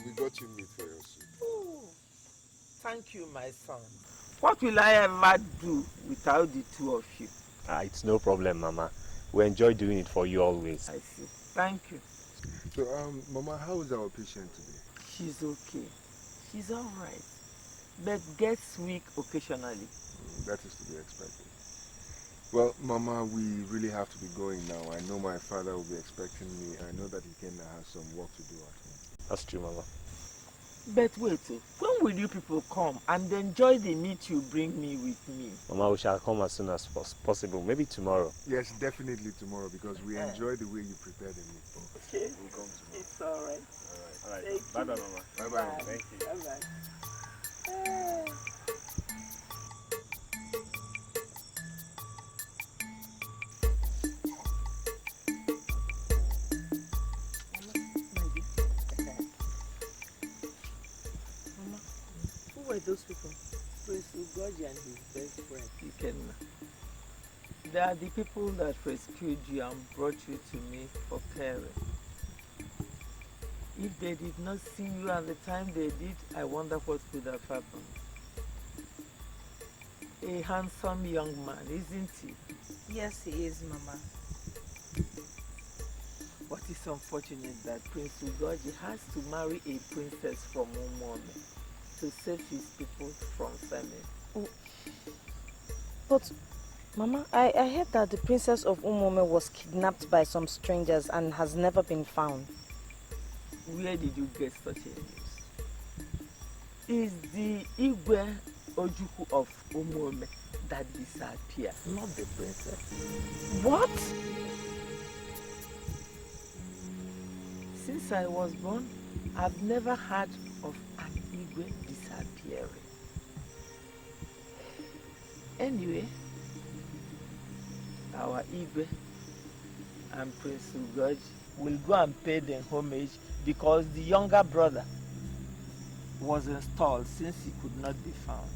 We got you meat for your soup. Oh, thank you, my son. What will I ever do without the two of you? It's no problem, Mama. We enjoy doing it for you always. I see. Thank you. So, Mama, how is our patient today? She's okay. She's all right. But gets weak occasionally. That is to be expected. Well, Mama, we really have to be going now. I know my father will be expecting me. I know that he can have some work to do at home. That's true, Mama. But wait, when will you people come and enjoy the meat you bring me with me? Mama, we shall come as soon as possible. Maybe tomorrow. Yes, definitely tomorrow, because we enjoy the way you prepare the meat. Okay. We'll come tomorrow. It's all right. All right. Thank Bye-bye, you. Mama. Bye-bye. Thank you. Bye-bye. Those people, Prince Ugoji and his best friend, Ikenna. They are the people that rescued you and brought you to me for caring. If they did not see you at the time they did, I wonder what could have happened. A handsome young man, isn't he? Yes, he is, Mama. What is unfortunate that Prince Ugoji has to marry a princess from Umuome to save his people from famine. Oh. But, Mama, I heard that the princess of Umuome was kidnapped by some strangers and has never been found. Where did you get such a news? Is the Igwe Ojukwu of Umuome that disappeared, not the princess. What? Since I was born, I've never heard of an Igwe disappearing. Anyway, our Igwe and Prince Ugoji will go and pay them homage because the younger brother was installed since he could not be found.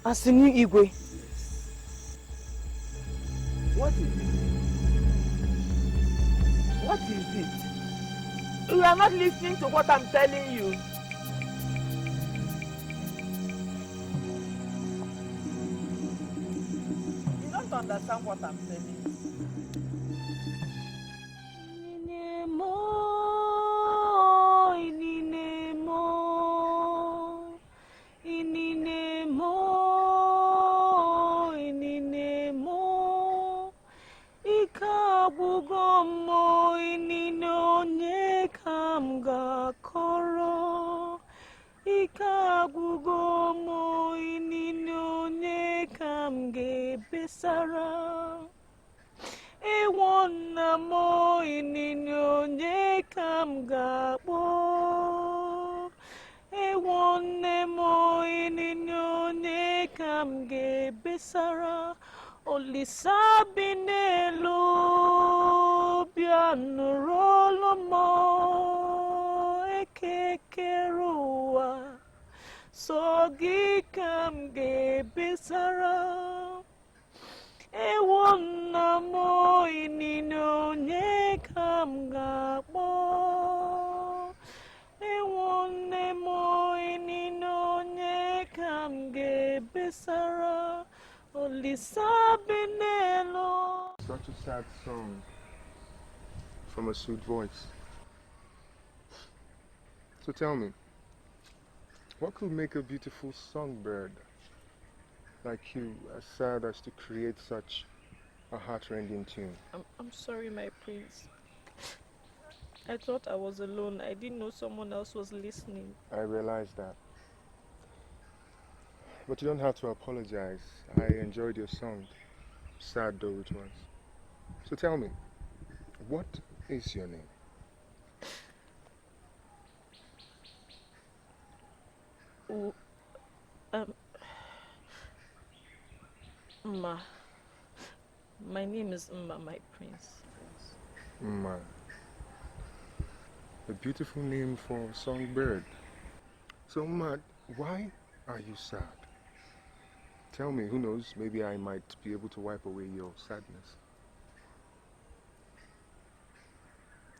As the new Igwe? Yes. What is it? What is it? You are not listening to what I'm telling you. You don't understand what I'm telling you. kam gebesara. Ewonna mo ininyo nye kam gabo. Ewonne mo ininyo nye kam gebesara. Olisa binelo bianurolo mo ekekerua. Sogi kam gebesara. Ewonna mo inino nye kam gabo. Ewonne mo inino nye kam gebesara. Olisa binelo. Such a sad song from a sweet voice. So tell me, what could make a beautiful songbird like you as sad as to create such a heart-rending tune? I'm sorry, my prince. I thought I was alone. I didn't know someone else was listening. I realize that. But you don't have to apologize. I enjoyed your song, sad though it was. So tell me, what is your name? Ma. My name is Ma, my prince. Ma. A beautiful name for a songbird. So Ma, why are you sad? Tell me, who knows, maybe I might be able to wipe away your sadness.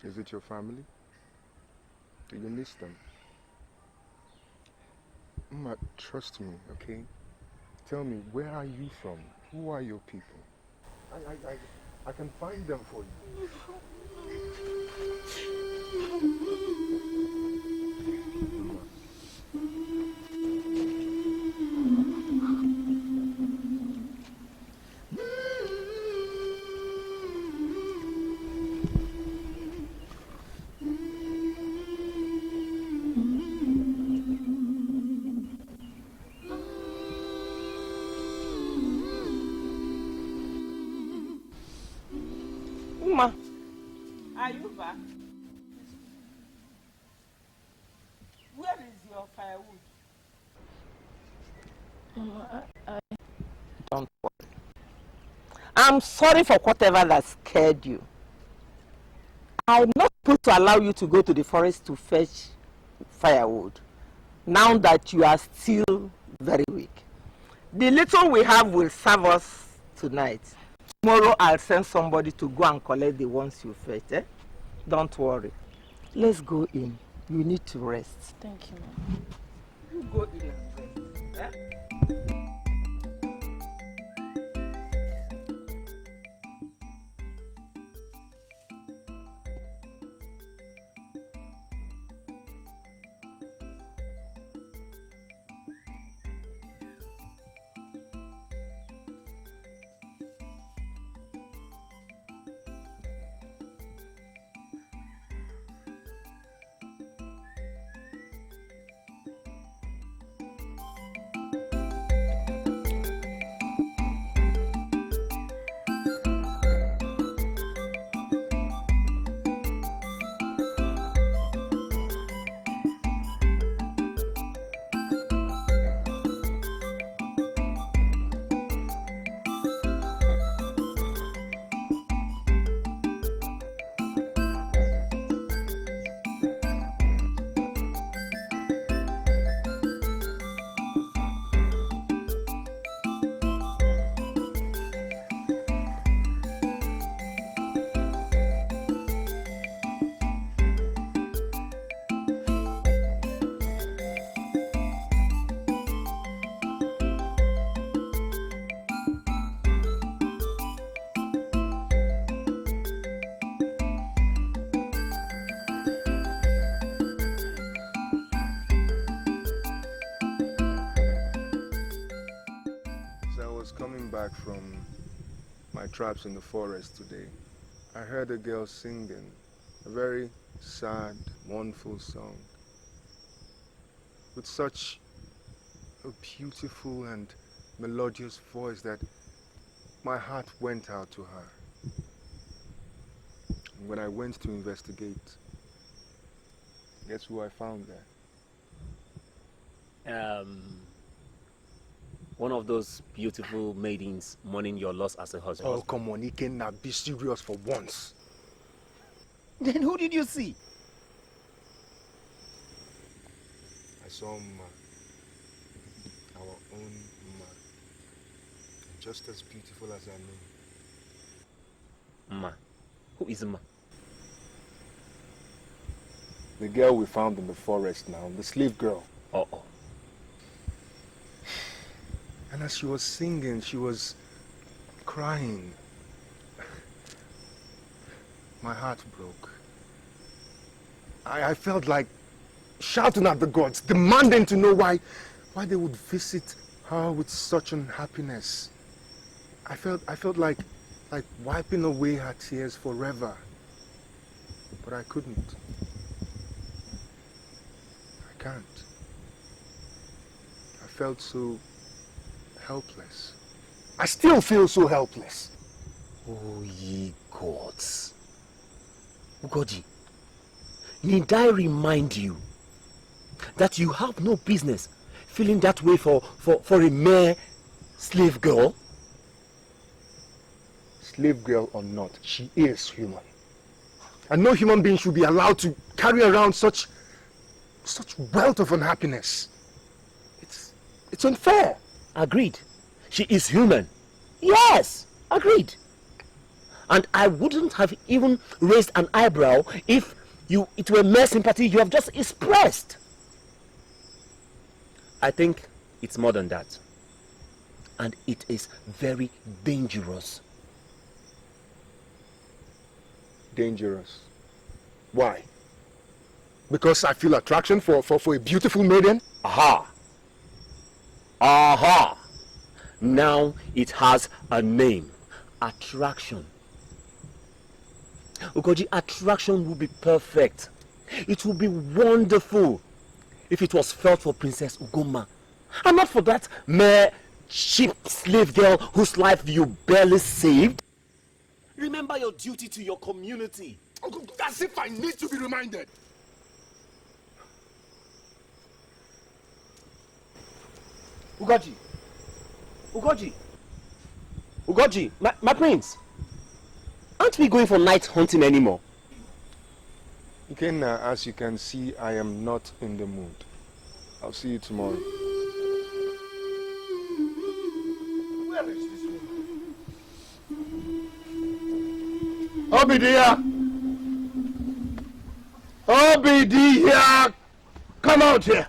Is it your family? Do you miss them? Ma, trust me, okay? Tell me, where are you from? Who are your people? I can find them for you. Uma, are you back? Where is your firewood? Don't worry. I'm sorry for whatever that scared you. I'm not supposed to allow you to go to the forest to fetch firewood, now that you are still very weak. The little we have will serve us tonight. Tomorrow I'll send somebody to go and collect the ones you fetch. Eh? Don't worry. Let's go in. You need to rest. Thank you, Mom. You go in and rest. Eh? Back from my traps in the forest today, I heard a girl singing a very sad, mournful song with such a beautiful and melodious voice that my heart went out to her. And when I went to investigate, guess who I found there? One of those beautiful maidens mourning your loss as a husband. Oh, come on, Ikenna, be serious for once. Then who did you see? I saw Ma, our own Ma, just as beautiful as her name. Ma? Who is Ma? The girl we found in the forest now, the slave girl. Uh-oh. And as she was singing, she was crying. My heart broke. I felt like shouting at the gods, demanding to know why they would visit her with such unhappiness. I felt like wiping away her tears forever. But I couldn't. I can't. I felt so helpless. I still feel so helpless. Oh, ye gods. Ugoji, need I remind you that you have no business feeling that way for a mere slave girl? Slave girl or not, she is human. And no human being should be allowed to carry around such wealth of unhappiness. It's unfair. Agreed. She is human. Yes, agreed. And I wouldn't have even raised an eyebrow if it were mere sympathy you have just expressed. I think it's more than that. And it is very dangerous. Dangerous? Why? Because I feel attraction for a beautiful maiden? Aha! Aha! Now it has a name. Attraction. Ugoji, attraction will be perfect. It will be wonderful if it was felt for Princess Ugoma. And not for that mere cheap slave girl whose life you barely saved. Remember your duty to your community. As if I need to be reminded. Ugoji. Ugoji. Ugoji, my prince. Aren't we going for night hunting anymore? Ikenna, as you can see, I am not in the mood. I'll see you tomorrow. Where is this woman? Obidia! Obidia! Come out here!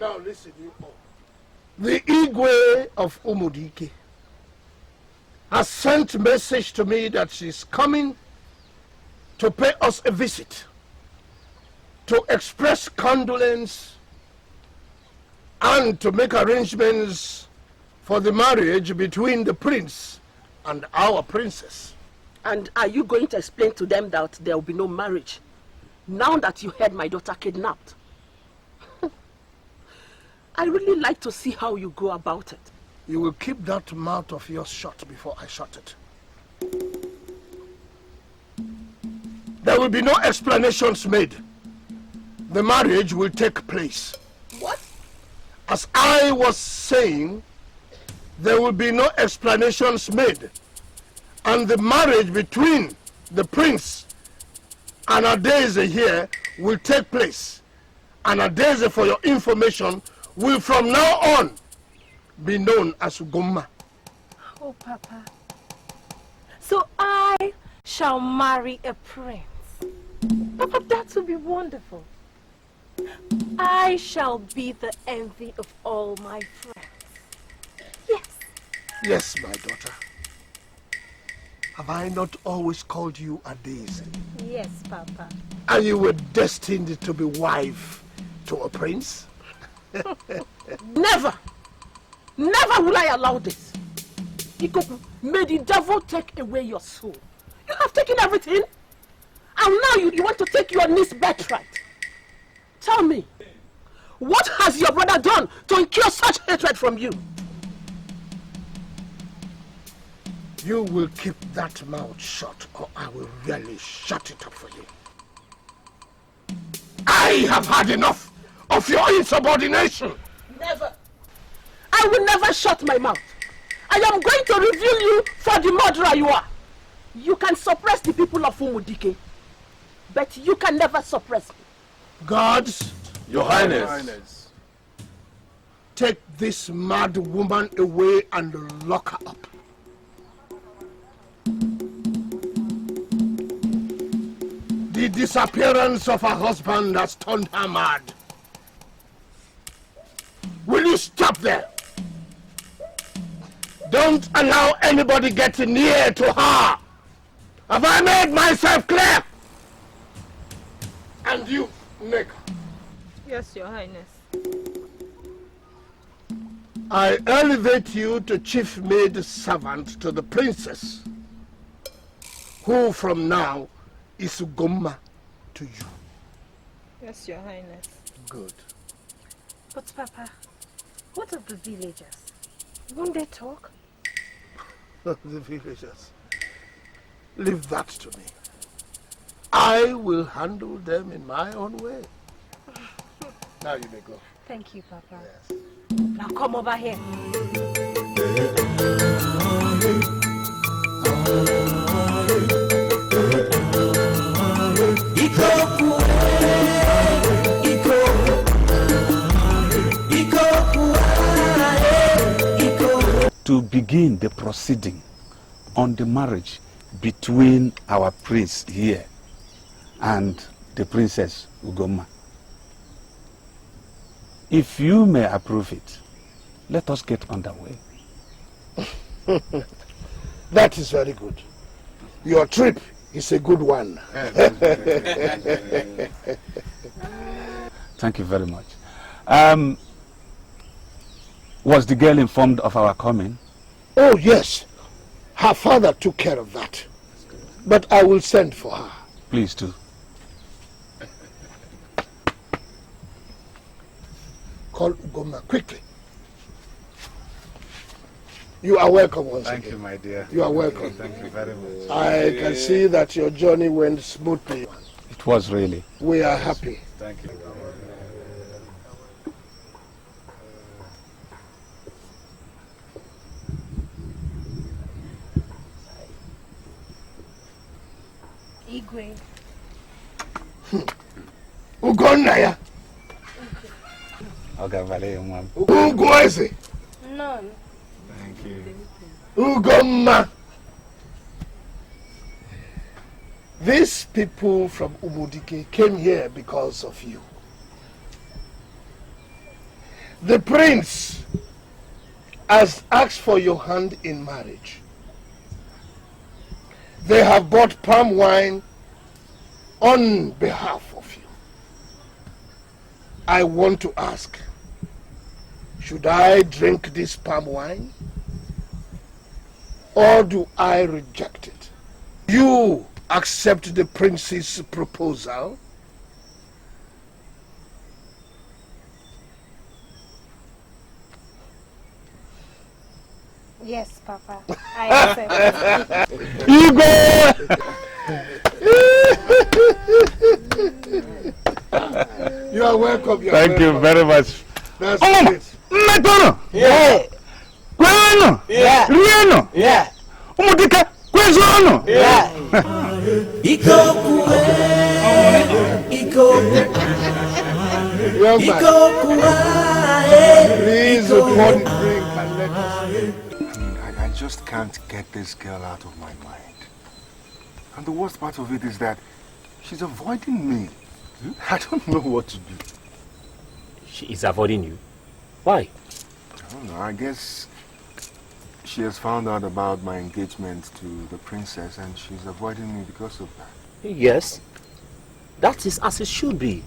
Now listen, you all. The Igwe of Umudike has sent a message to me that she's coming to pay us a visit, to express condolence and to make arrangements for the marriage between the prince and our princess. And are you going to explain to them that there will be no marriage now that you had my daughter kidnapped? I really like to see how you go about it. You will keep that mouth of yours shut before I shut it. There will be no explanations made. The marriage will take place. What? As I was saying, there will be no explanations made. And the marriage between the prince and Adeze here will take place. And Adeze, for your information, will from now on be known as Ugoma. Oh, Papa. So I shall marry a prince. Papa, that will be wonderful. I shall be the envy of all my friends. Yes. Yes, my daughter. Have I not always called you Adeze? Yes, Papa. And you were destined to be wife to a prince? Never! Never will I allow this. Ikoku, may the devil take away your soul. You taken everything? And now you want to take your niece birthright. Tell me, what has your brother done to incur such hatred from you? You will keep that mouth shut, or I will really shut it up for you. I have had enough of your insubordination. Never. I will never shut my mouth. I am going to reveal you for the murderer you are. You can suppress the people of Umudike, but you can never suppress me. Gods, Your Highness, take this mad woman away and lock her up. The disappearance of her husband has turned her mad. Will you stop there? Don't allow anybody getting near to her. Have I made myself clear? And you, Nneka. Yes, Your Highness. I elevate you to chief maid servant to the princess, who from now is Ugomma to you. Yes, Your Highness. Good. But Papa, what of the villagers? Won't they talk? The villagers. Leave that to me. I will handle them in my own way. Now you may go. Thank you, Papa. Yes. Now come over here. To begin the proceeding on the marriage between our prince here and the princess Ugomma. If you may approve it, let us get underway. That is very good. Your trip is a good one. Thank you very much. Was the girl informed of our coming? Oh, yes. Her father took care of that. But I will send for her. Please do. Call Ugomma quickly. You are welcome once again. Thank you, my dear. You are welcome. Thank you very much. I can see that your journey went smoothly. It was really. We are happy. Thank you. Igwe. Ugonnaya. Ugweze. None. Thank you. Ugomma. These people from Umudike came here because of you. The prince has asked for your hand in marriage. They have bought palm wine on behalf of you. I want to ask, should I drink this palm wine? Or do I reject it? You accept the prince's proposal? Yes, Papa. I accept. You are welcome. Thank you very much. That's it. Metono. Yeah. Kweno. Yeah. Rieno. Yeah. Umudika kwezono. Yeah. Ikoku. Please report the drink and let us. I just can't get this girl out of my mind. And the worst part of it is that she's avoiding me. I don't know what to do. She is avoiding you? Why? I don't know. I guess she has found out about my engagement to the princess and she's avoiding me because of that. Yes. That is as it should be.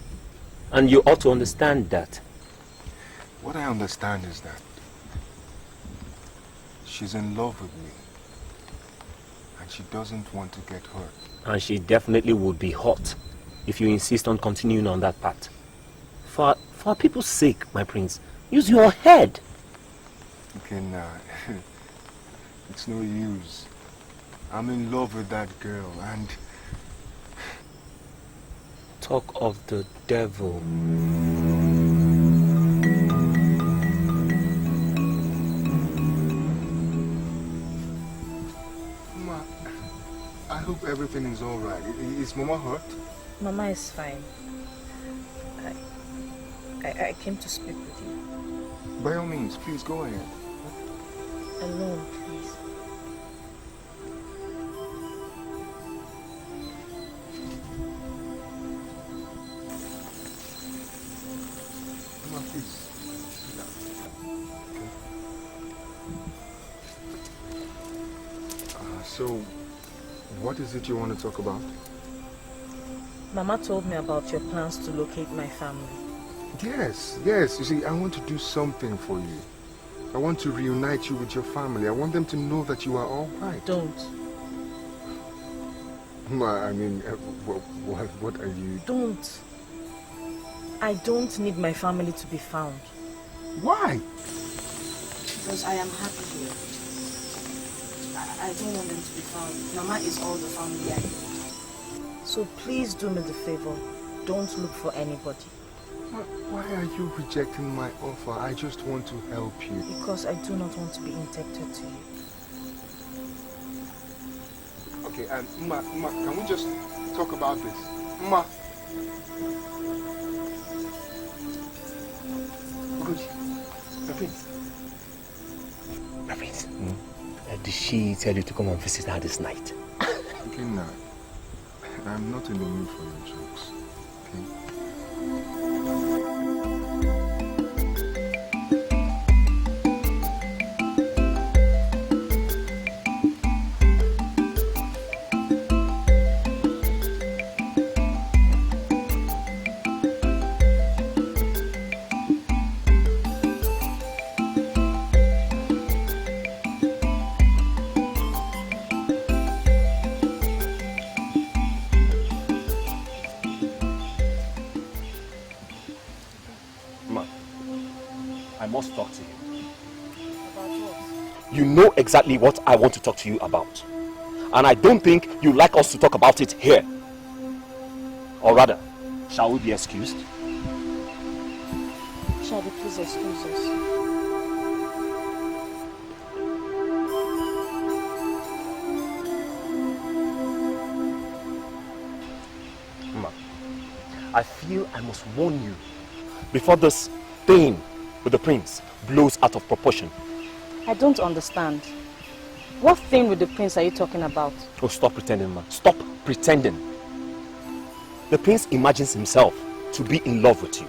And you ought to understand that. What I understand is that she's in love with me. And she doesn't want to get hurt. And she definitely would be hurt if you insist on continuing on that path. For people's sake, my prince, use your head. Okay, nah. It's no use. I'm in love with that girl and... Talk of the devil. Ma, I hope everything is alright. Is Mama hurt? Mama is fine. I came to speak with you. By all means, please go ahead. Alone, please. Mama, please. So, what is it you want to talk about? Mama told me about your plans to locate my family. Yes. You see, I want to do something for you. I want to reunite you with your family. I want them to know that you are all right. Don't. Ma, I mean, what are you... Don't. I don't need my family to be found. Why? Because I am happy here. I don't want them to be found. Mama is all the family I need. So please do me the favor. Don't look for anybody. Why are you rejecting my offer? I just want to help you. Because I do not want to be indebted to you. Okay, and Ma, can we just talk about this? Ma. My prince. Did she tell you to come and visit her this night? Okay, nah. I'm not in the mood for your jokes. Okay? You know exactly what I want to talk to you about. And I don't think you like us to talk about it here. Or rather, shall we be excused? Shadi, please excuse us. Ma, I feel I must warn you before this thing with the prince blows out of proportion. I don't understand. What thing with the prince are you talking about? Oh, stop pretending, ma. Stop pretending. The prince imagines himself to be in love with you.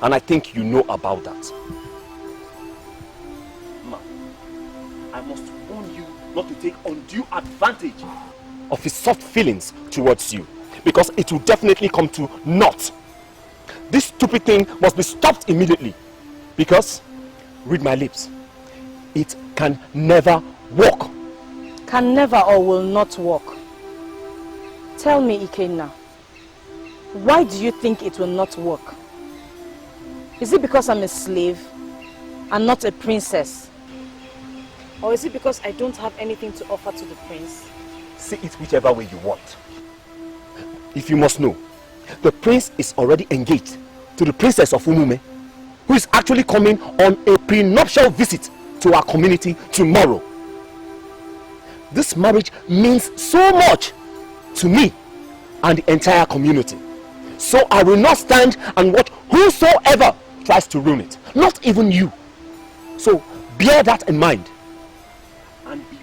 And I think you know about that. Ma, I must warn you not to take undue advantage of his soft feelings towards you. Because it will definitely come to naught. This stupid thing must be stopped immediately. Because, read my lips, it can never work. Can never or will not work. Tell me, Ikenna, why do you think it will not work? Is it because I'm a slave and not a princess? Or is it because I don't have anything to offer to the prince? See it whichever way you want. If you must know, the prince is already engaged to the princess of Umuome, who is actually coming on a prenuptial visit to our community tomorrow. This marriage means so much to me and the entire community. So I will not stand and watch whosoever tries to ruin it. Not even you. So bear that in mind. And be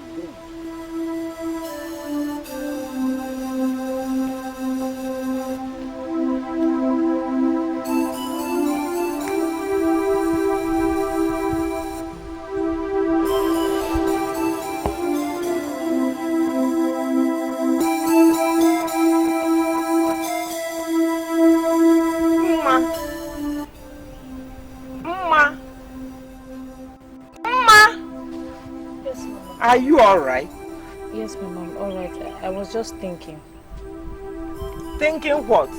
Are you all right? Yes, Mama, I'm all right. right. I was just thinking. Thinking what?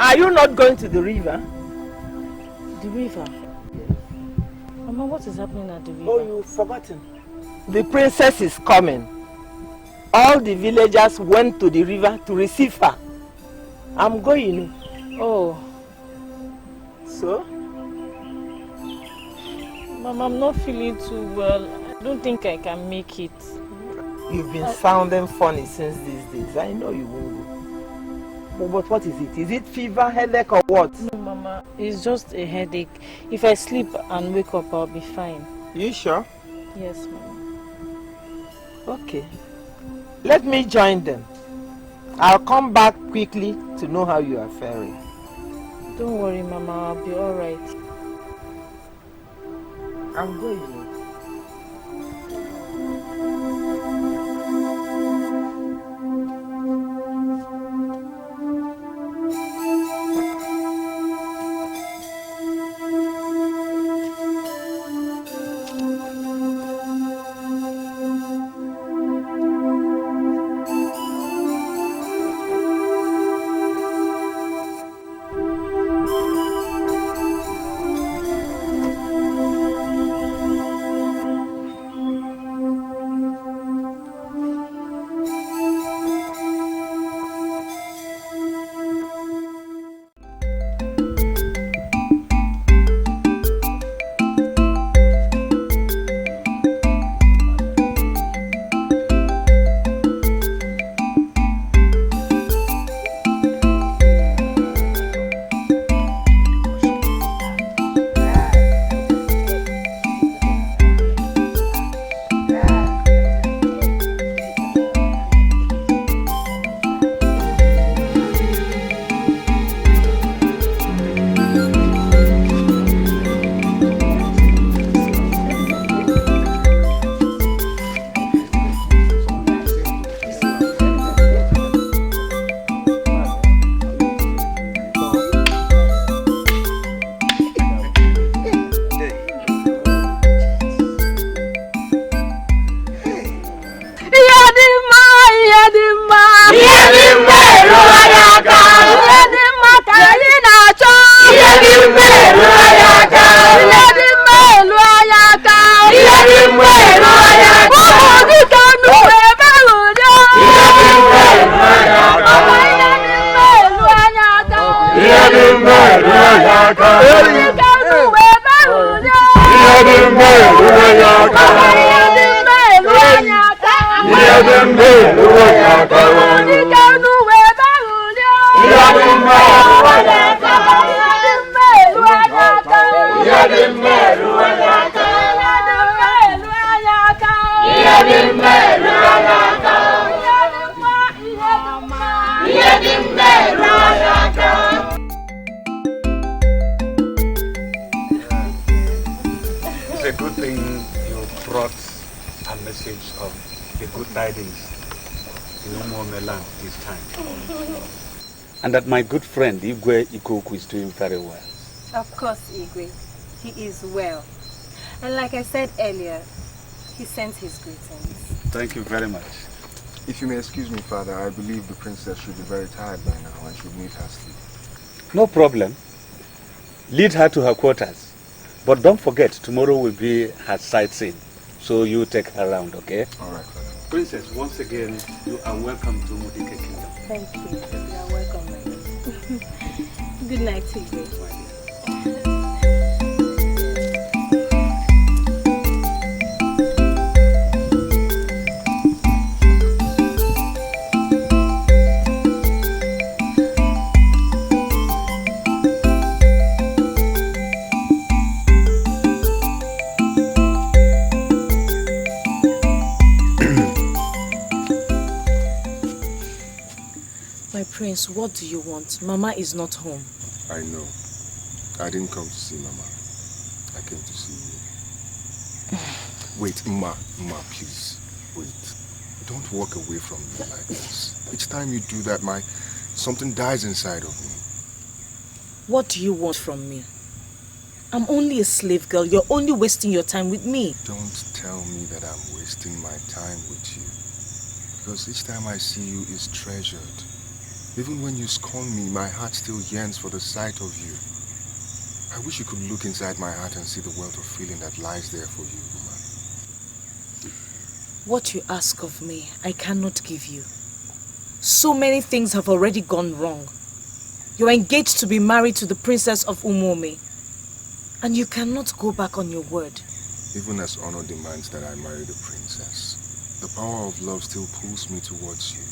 Are you not going to the river? The river? Mama, what is happening at the river? Oh, you've forgotten. The princess is coming. All the villagers went to the river to receive her. I'm going. Oh. So? Mama, I'm not feeling too well. I don't think I can make it. You've been sounding funny since these days. I know you won't go. But what is it? Is it fever, headache or what? No, Mama. It's just a headache. If I sleep and wake up, I'll be fine. You sure? Yes, Mama. Okay. Let me join them. I'll come back quickly to know how you are faring. Don't worry, Mama. I'll be alright. I'm going. And that my good friend Igwe Ikoku is doing very well. Of course, Igwe. He is well. And like I said earlier, he sends his greetings. Thank you very much. If you may excuse me, Father, I believe the princess should be very tired by now and should need her sleep. No problem. Lead her to her quarters. But don't forget, tomorrow will be her sightseeing. So you take her around, okay? All right, Father. Princess, once again, you are welcome to Mudike Kingdom. Thank you. You are welcome, my lord. Good night, Igwe. Prince, what do you want? Mama is not home. I know. I didn't come to see Mama. I came to see you. Wait, Ma, please. Wait. Don't walk away from me like this. Each time you do that, something dies inside of me. What do you want from me? I'm only a slave girl. You're only wasting your time with me. Don't tell me that I'm wasting my time with you. Because each time I see you is treasured. Even when you scorn me, my heart still yearns for the sight of you. I wish you could look inside my heart and see the wealth of feeling that lies there for you, woman. What you ask of me, I cannot give you. So many things have already gone wrong. You are engaged to be married to the princess of Umuome. And you cannot go back on your word. Even as honor demands that I marry the princess, the power of love still pulls me towards you.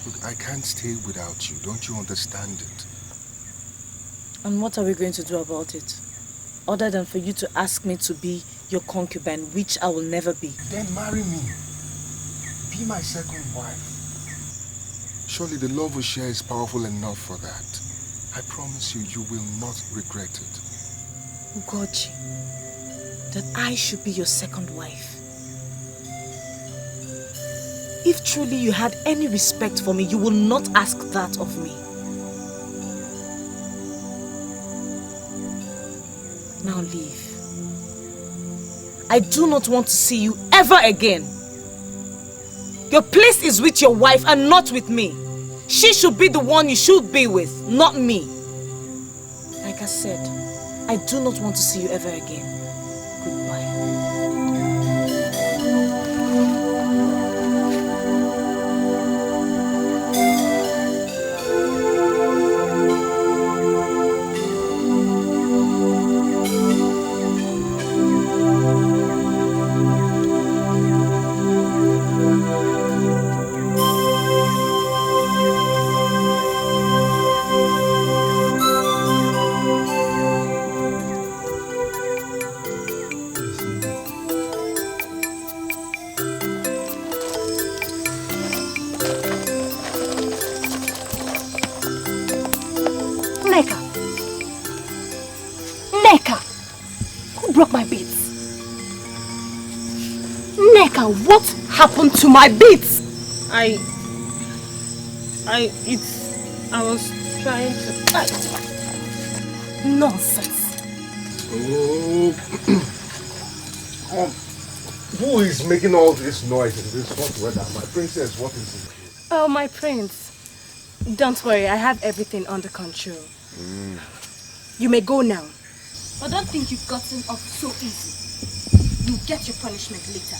Look, I can't stay without you. Don't you understand it? And what are we going to do about it? Other than for you to ask me to be your concubine, which I will never be. Then marry me. Be my second wife. Surely the love we share is powerful enough for that. I promise you, you will not regret it. Ugochi, that I should be your second wife. If truly you had any respect for me, you will not ask that of me. Now leave. I do not want to see you ever again. Your place is with your wife and not with me. She should be the one you should be with, not me. Like I said, I do not want to see you ever again. Goodbye. Broke my beads. Neka, what happened to my beads? I was trying to... Nonsense. Oh. Who is making all this noise in this hot weather? My princess, what is it? Oh, my prince. Don't worry, I have everything under control. You may go now. But don't think you've gotten off so easy. You'll get your punishment later.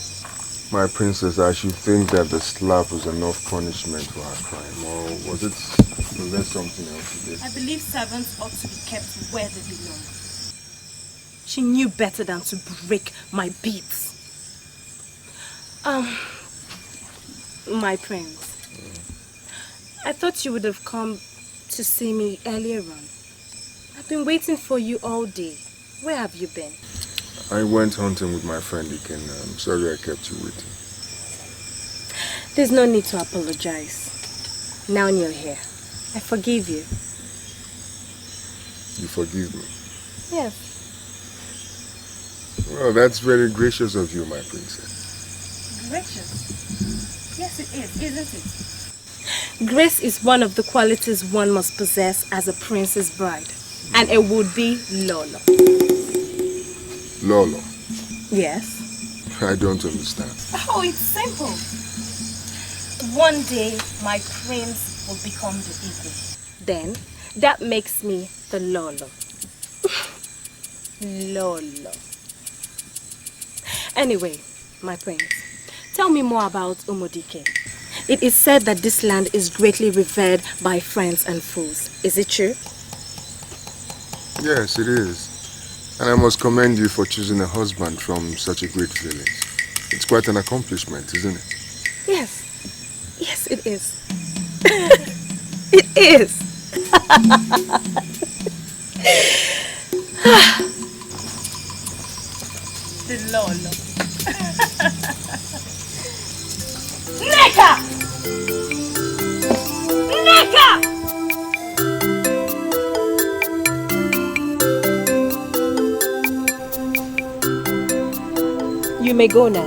My princess, I should think that the slap was enough punishment for her crime. Or was there something else she did? I believe servants ought to be kept where they belong. She knew better than to break my beads. My prince. I thought you would have come to see me earlier on. I've been waiting for you all day. Where have you been? I went hunting with my friend Ike, and I'm sorry I kept you waiting. There's no need to apologize. Now you're here. I forgive you. You forgive me? Yes. Well, that's very gracious of you, my princess. Gracious? Yes, it is, isn't it? Grace is one of the qualities one must possess as a prince's bride. And it would be Lolo. Lolo? Yes. I don't understand. Oh, it's simple. One day, my prince will become the Igwe. Then, that makes me the Lolo. Lolo. Anyway, my prince, tell me more about Umodike. It is said that this land is greatly revered by friends and foes. Is it true? Yes, it is. And I must commend you for choosing a husband from such a great village. It's quite an accomplishment, isn't it? Yes. Yes, it is. It is. The Lolo. Neka! Neka! You may go now.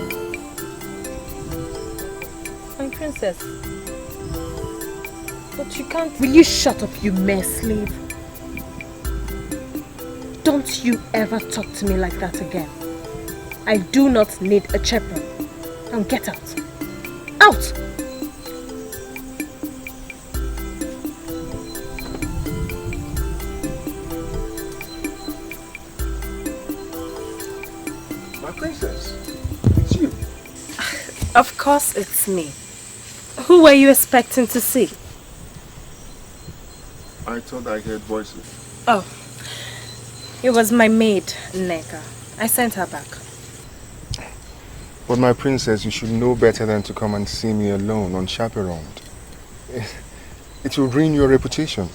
My princess. But you can't... Will you shut up, you mere slave? Don't you ever talk to me like that again. I do not need a chaperone. Now get out. Out! Of course it's me. Who were you expecting to see? I thought I heard voices. Oh, it was my maid, Neka. I sent her back. But my princess, you should know better than to come and see me alone, unchaperoned. It will ruin your reputation.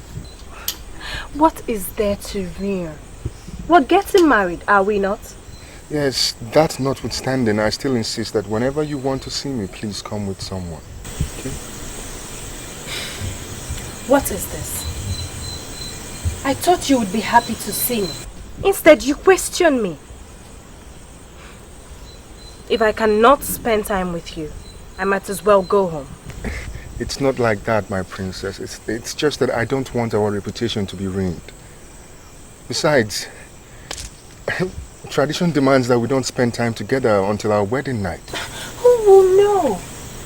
What is there to ruin? We're getting married, are we not? Yes, that notwithstanding, I still insist that whenever you want to see me, please come with someone. Okay? What is this? I thought you would be happy to see me. Instead, you question me. If I cannot spend time with you, I might as well go home. It's not like that, my princess. It's just that I don't want our reputation to be ruined. Besides, tradition demands that we don't spend time together until our wedding night. Who will know?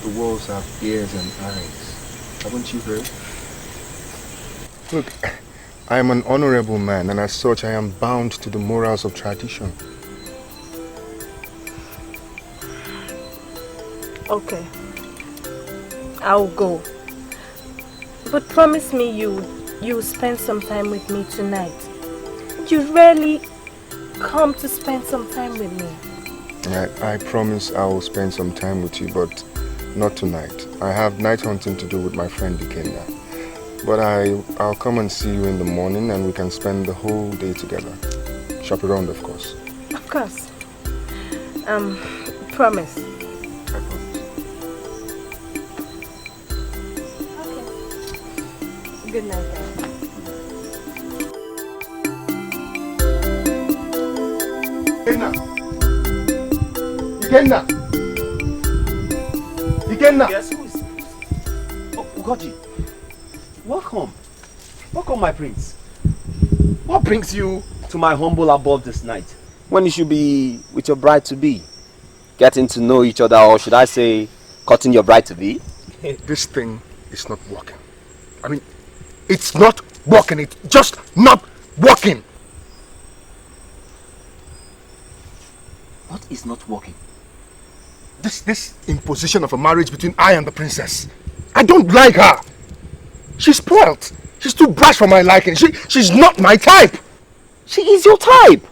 The walls have ears and eyes. Haven't you heard? Look, I am an honorable man, and as such I am bound to the morals of tradition. Okay. I'll go. But promise me you'll spend some time with me tonight. You rarely come to spend some time with me. I promise I will spend some time with you, but not tonight. I have night hunting to do with my friend Ikenna. But I'll come and see you in the morning and we can spend the whole day together. Chaperoned, of course. Of course. Promise. I promise. Good night, guys. Ikenna! Ikenna! Yes, who is... Oh, Ugoji. Welcome. Welcome, my prince. What brings you to my humble abode this night? When you should be with your bride-to-be. Getting to know each other, or should I say, cutting your bride-to-be? This thing is not working. I mean, it's not working. It's just not working. What is not working? This imposition of a marriage between I and the princess. I don't like her. She's spoiled. She's too brash for my liking. She's not my type. She is your type.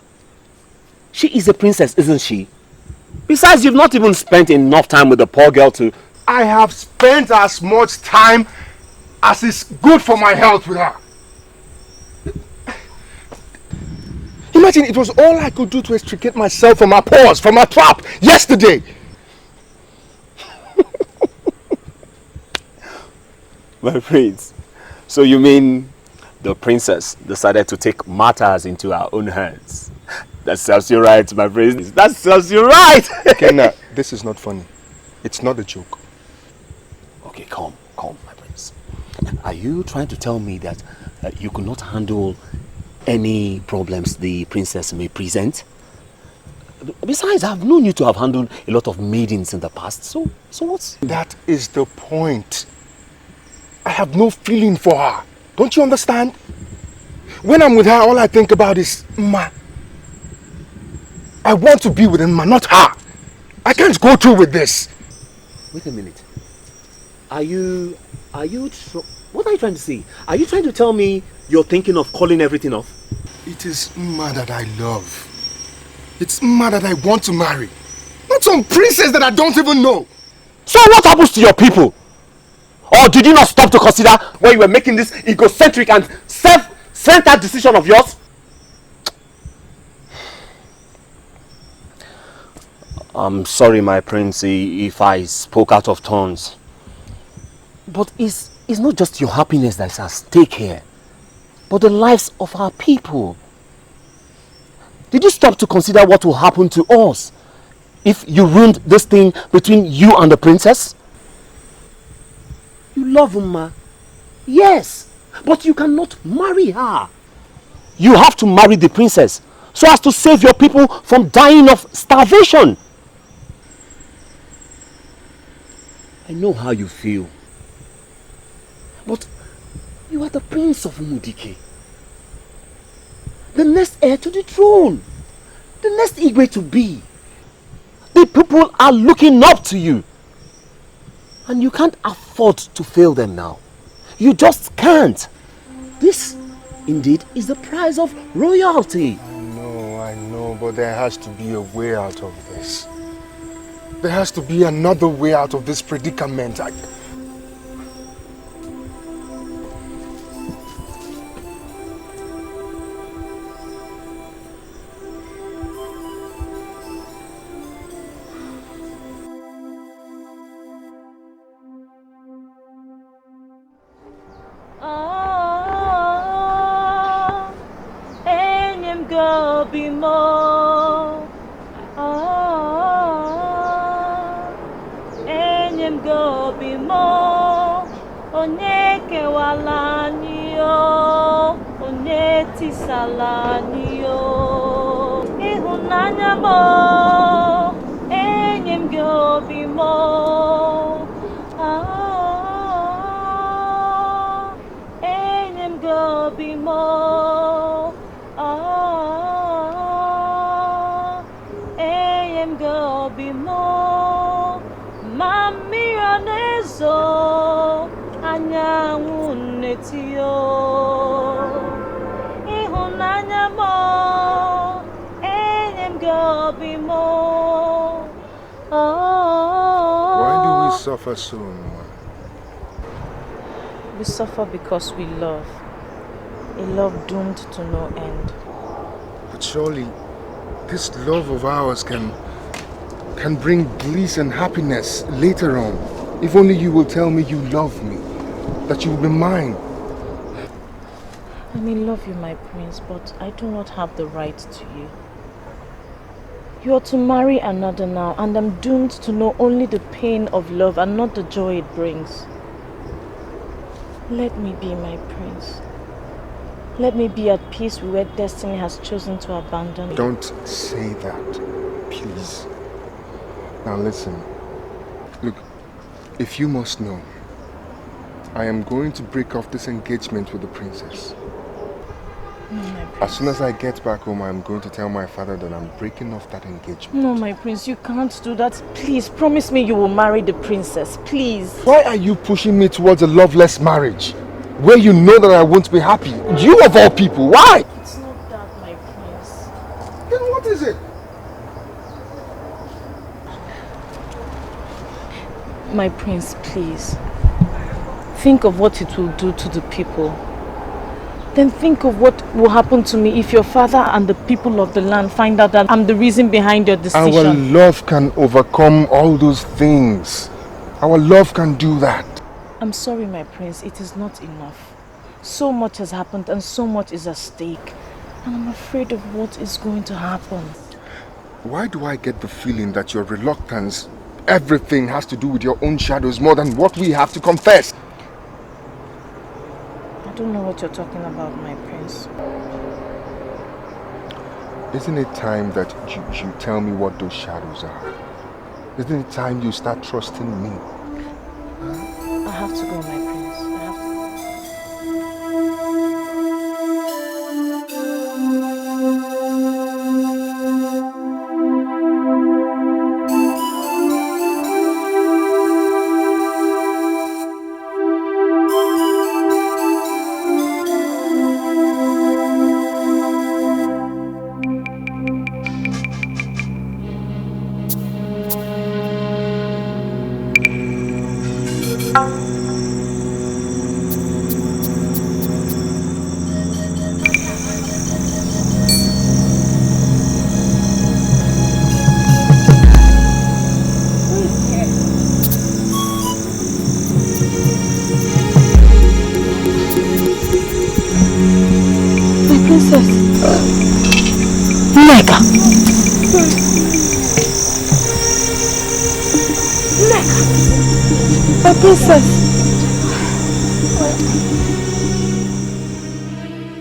She is a princess, isn't she? Besides, you've not even spent enough time with the poor girl to... I have spent as much time as is good for my health with her. Imagine it was all I could do to extricate myself from her paws, from her trap, yesterday. My prince, so you mean the princess decided to take matters into her own hands? That serves you right, my prince. That serves you right. Kenna, this is not funny. It's not a joke. Okay, calm, my prince. Are you trying to tell me that you could not handle any problems the princess may present? Besides, I've known you to have handled a lot of maidens in the past, so what's... That is the point. I have no feeling for her. Don't you understand? When I'm with her, all I think about is Ma. I want to be with Ma, not her. I can't go through with this. Wait a minute. What are you trying to say? Are you trying to tell me you're thinking of calling everything off? It is Ma that I love. It's Ma that I want to marry. Not some princess that I don't even know. So what happens to your people? Or did you not stop to consider when you were making this egocentric and self-centered decision of yours? I'm sorry, my prince, if I spoke out of turns. But it's not just your happiness that's at stake here, but the lives of our people. Did you stop to consider what will happen to us if you ruined this thing between you and the princess? You love Uma. Yes, but you cannot marry her. You have to marry the princess so as to save your people from dying of starvation. I know how you feel. But you are the prince of Umudike. The next heir to the throne. The next Igwe to be. The people are looking up to you. And you can't afford to fail them now. You just can't. This, indeed, is the price of royalty. I know, but there has to be a way out of this. There has to be another way out of this predicament. Suffer so much? We suffer because we love. A love doomed to no end. But surely this love of ours can bring bliss and happiness later on. If only you will tell me you love me, that you will be mine. I may love you, my prince, but I do not have the right to you. You are to marry another now, and I'm doomed to know only the pain of love and not the joy it brings. Let me be my prince. Let me be at peace with where destiny has chosen to abandon me. Don't say that, please. Now listen. Look, if you must know, I am going to break off this engagement with the princess. No, my prince. As soon as I get back home, I'm going to tell my father that I'm breaking off that engagement. No, my prince, you can't do that. Please, promise me you will marry the princess, please. Why are you pushing me towards a loveless marriage? Where you know that I won't be happy? You of all people, why? It's not that, my prince. Then what is it? My prince, please. Think of what it will do to the people. Then think of what will happen to me if your father and the people of the land find out that I'm the reason behind your decision. Our love can overcome all those things. Our love can do that. I'm sorry, my prince, it is not enough. So much has happened and so much is at stake. And I'm afraid of what is going to happen. Why do I get the feeling that your reluctance, everything has to do with your own shadows more than what we have to confess? I don't know what you're talking about, my prince. Isn't it time that you tell me what those shadows are? Isn't it time you start trusting me? I have to go, my prince. I have to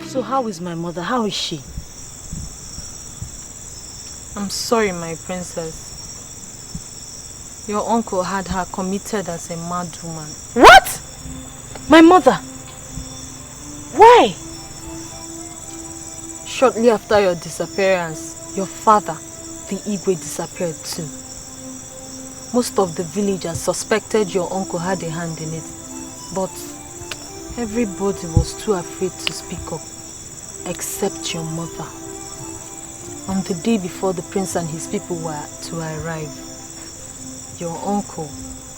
So how is my mother? How is she? I'm sorry, my princess. Your uncle had her committed as a mad woman. What? My mother? Why? Shortly after your disappearance, your father, the Igwe, disappeared too. Most of the villagers suspected your uncle had a hand in it, but everybody was too afraid to speak up, except your mother. On the day before the prince and his people were to arrive, your uncle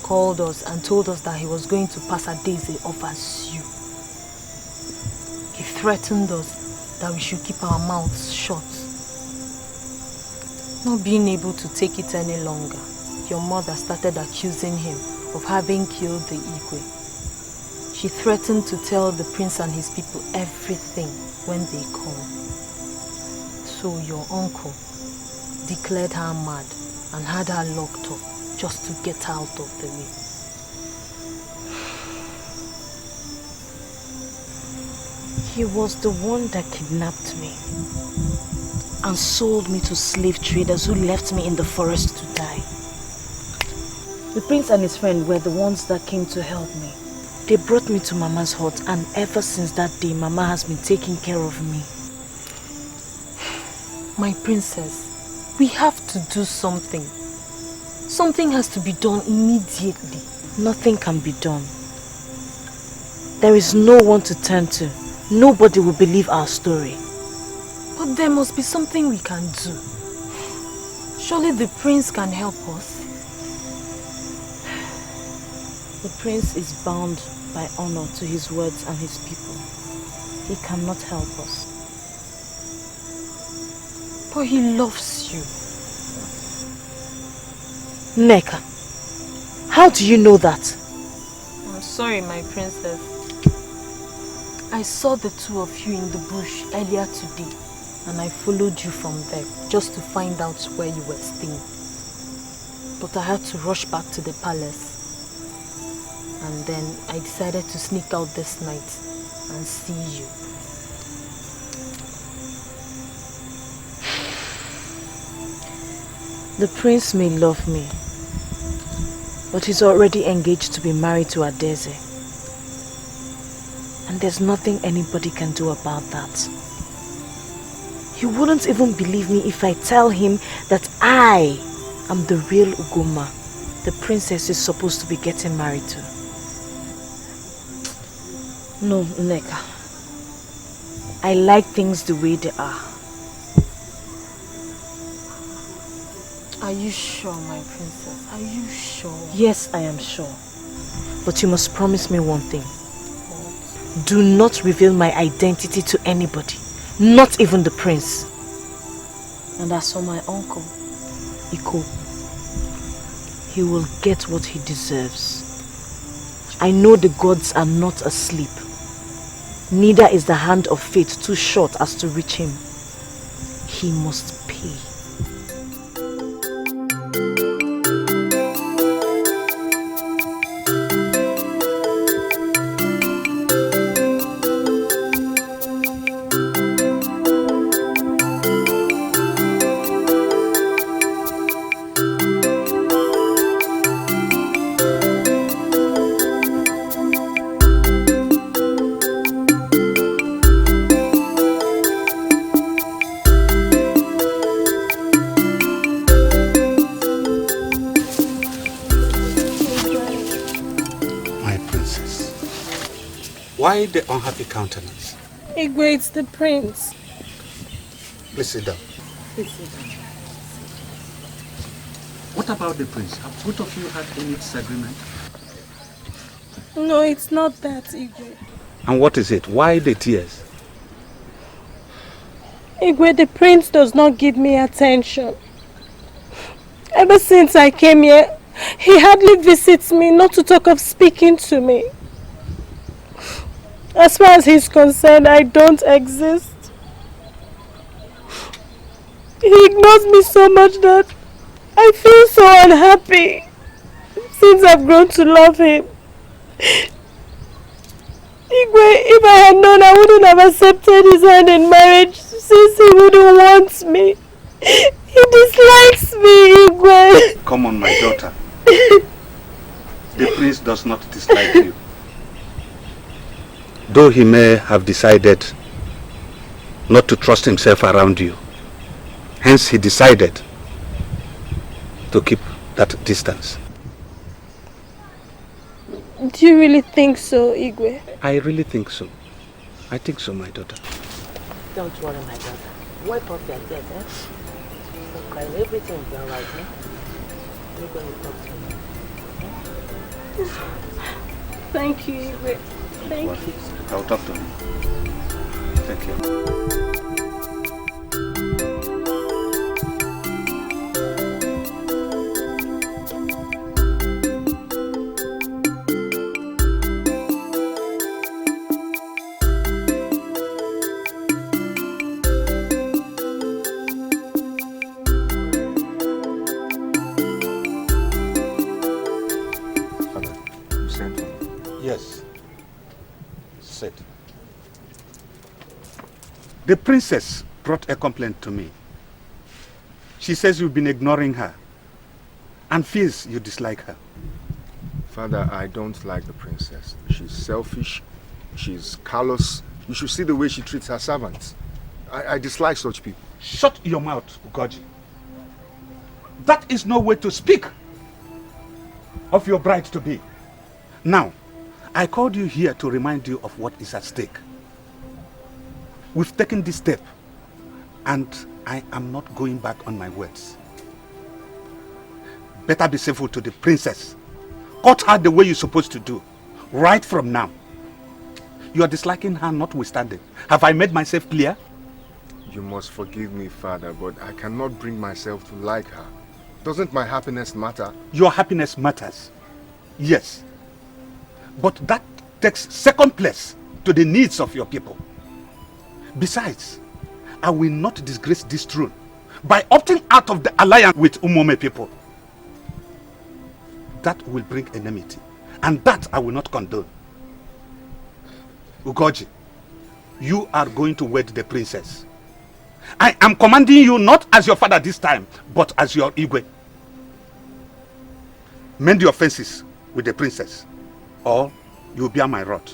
called us and told us that he was going to pass a day off as you. He threatened us that we should keep our mouths shut. Not being able to take it any longer, your mother started accusing him of having killed the Igwe. She threatened to tell the prince and his people everything when they come. So your uncle declared her mad and had her locked up just to get out of the way. He was the one that kidnapped me and sold me to slave traders who left me in the forest to die. The prince and his friend were the ones that came to help me. They brought me to Mama's hut, and ever since that day, Mama has been taking care of me. My princess, we have to do something. Something has to be done immediately. Nothing can be done. There is no one to turn to. Nobody will believe our story. But there must be something we can do. Surely the prince can help us. The prince is bound by honor to his words and his people. He cannot help us. But he loves you. Neka, how do you know that? I'm sorry, my princess. I saw the two of you in the bush earlier today, and I followed you from there just to find out where you were staying. But I had to rush back to the palace. And then I decided to sneak out this night and see you. The prince may love me, but he's already engaged to be married to Adeze. And there's nothing anybody can do about that. He wouldn't even believe me if I tell him that I am the real Ugoma the princess is supposed to be getting married to. No, Neka. I like things the way they are. Are you sure, my princess? Are you sure? Yes, I am sure. But you must promise me one thing. Do not reveal my identity to anybody. Not even the prince. And as for my uncle, Iko, he will get what he deserves. I know the gods are not asleep. Neither is the hand of fate too short as to reach him. He must pay. Why the unhappy countenance? Igwe, it's the prince. Please sit down. Please sit down. What about the prince? Have both of you had any disagreement? No, it's not that, Igwe. And what is it? Why the tears? Igwe, the prince does not give me attention. Ever since I came here, he hardly visits me, not to talk of speaking to me. As far as he's concerned, I don't exist. He ignores me so much that I feel so unhappy since I've grown to love him. Igwe, if I had known, I wouldn't have accepted his hand in marriage since he wouldn't want me. He dislikes me, Igwe. Come on, my daughter. The prince does not dislike you. Though he may have decided not to trust himself around you. Hence he decided to keep that distance. Do you really think so, Igwe? I really think so. I think so, my daughter. Don't worry, my daughter. Wipe off your tears, eh? Don't cry. Everything will be alright, eh? We're going to talk to you. Thank you, Igwe. Thank you. I'll talk to him. Take care. Yes. Sit. The princess brought a complaint to me. She says you've been ignoring her and feels you dislike her. Father, I don't like the princess. She's selfish. She's callous. You should see the way she treats her servants. I dislike such people. Shut your mouth, Ugoji. That is no way to speak of your bride-to-be. Now, I called you here to remind you of what is at stake. We've taken this step, and I am not going back on my words. Better be civil to the princess. Cut her the way you're supposed to do, right from now. You are disliking her notwithstanding. Have I made myself clear? You must forgive me, Father, but I cannot bring myself to like her. Doesn't my happiness matter? Your happiness matters, yes. But that takes second place to the needs of your people. Besides, I will not disgrace this throne by opting out of the alliance with Umuome people. That will bring enmity, and that I will not condone. Ugoji, you are going to wed the princess. I am commanding you not as your father this time, but as your Igwe. Mend your fences with the princess, or you will bear my wrath.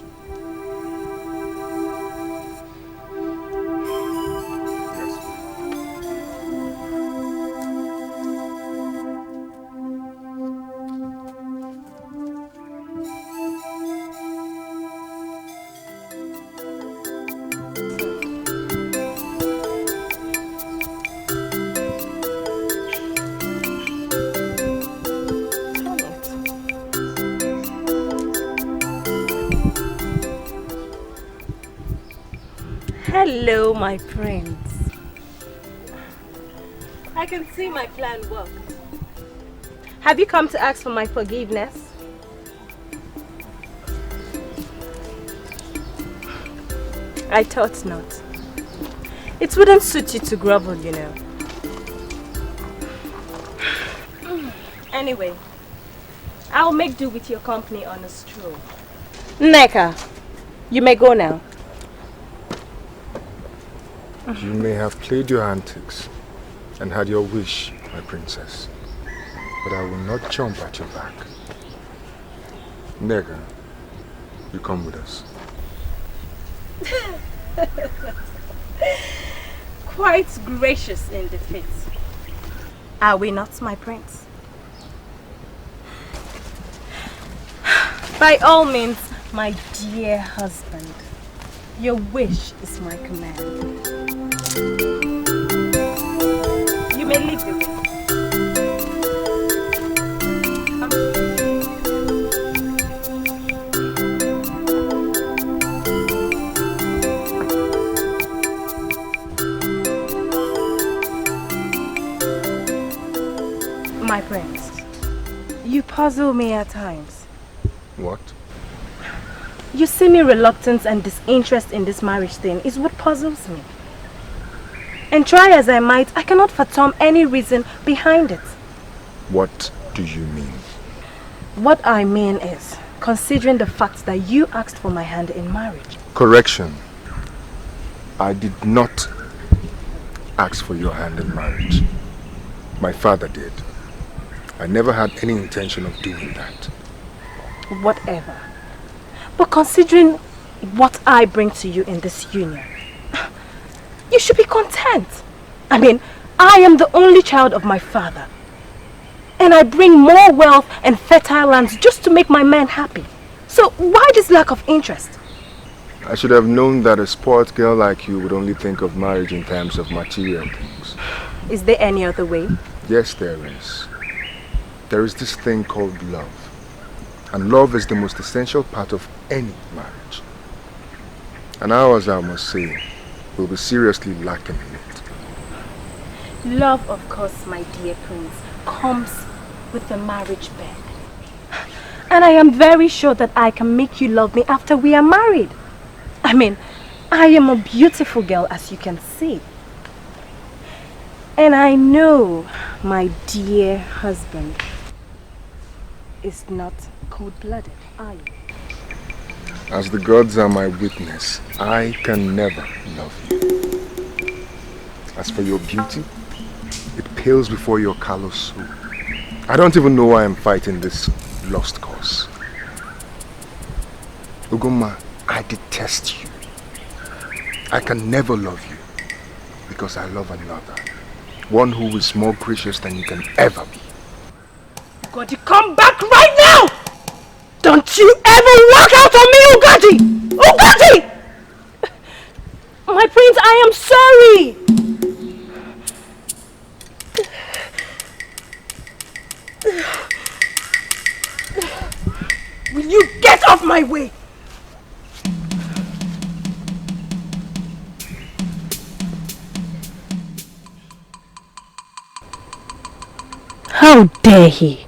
Hello, my prince. I can see my plan worked. Have you come to ask for my forgiveness? I thought not. It wouldn't suit you to grovel, you know. Anyway, I'll make do with your company on a stroll. Nneka, you may go now. You may have played your antics and had your wish, my princess, but I will not jump at your back. Nega, you come with us. Quite gracious in defeat. Are we not, my prince? By all means, my dear husband, your wish is my command. You may leave the way. My prince, you puzzle me at times. What? Your semi-reluctance and disinterest in this marriage thing is what puzzles me. And try as I might, I cannot fathom any reason behind it. What do you mean? What I mean is, considering the fact that you asked for my hand in marriage. Correction. I did not ask for your hand in marriage. My father did. I never had any intention of doing that. Whatever. But considering what I bring to you in this union, you should be content. I mean, I am the only child of my father. And I bring more wealth and fertile lands just to make my man happy. So why this lack of interest? I should have known that a spoiled girl like you would only think of marriage in terms of material things. Is there any other way? Yes, there is. There is this thing called love. And love is the most essential part of any marriage. And ours, I must say, will be seriously lacking in it. Love, of course, my dear prince, comes with the marriage bed. And I am very sure that I can make you love me after we are married. I mean, I am a beautiful girl, as you can see. And I know my dear husband is not cold-blooded, are you? As the gods are my witness, I can never love you. As for your beauty, it pales before your callous soul. I don't even know why I'm fighting this lost cause. Ugoma, I detest you. I can never love you because I love another. One who is more gracious than you can ever be. Ugodi, come back right now! Don't you ever walk out on me, Ugodi! Ugodi! My prince, I am sorry! Will you get off my way? How dare he?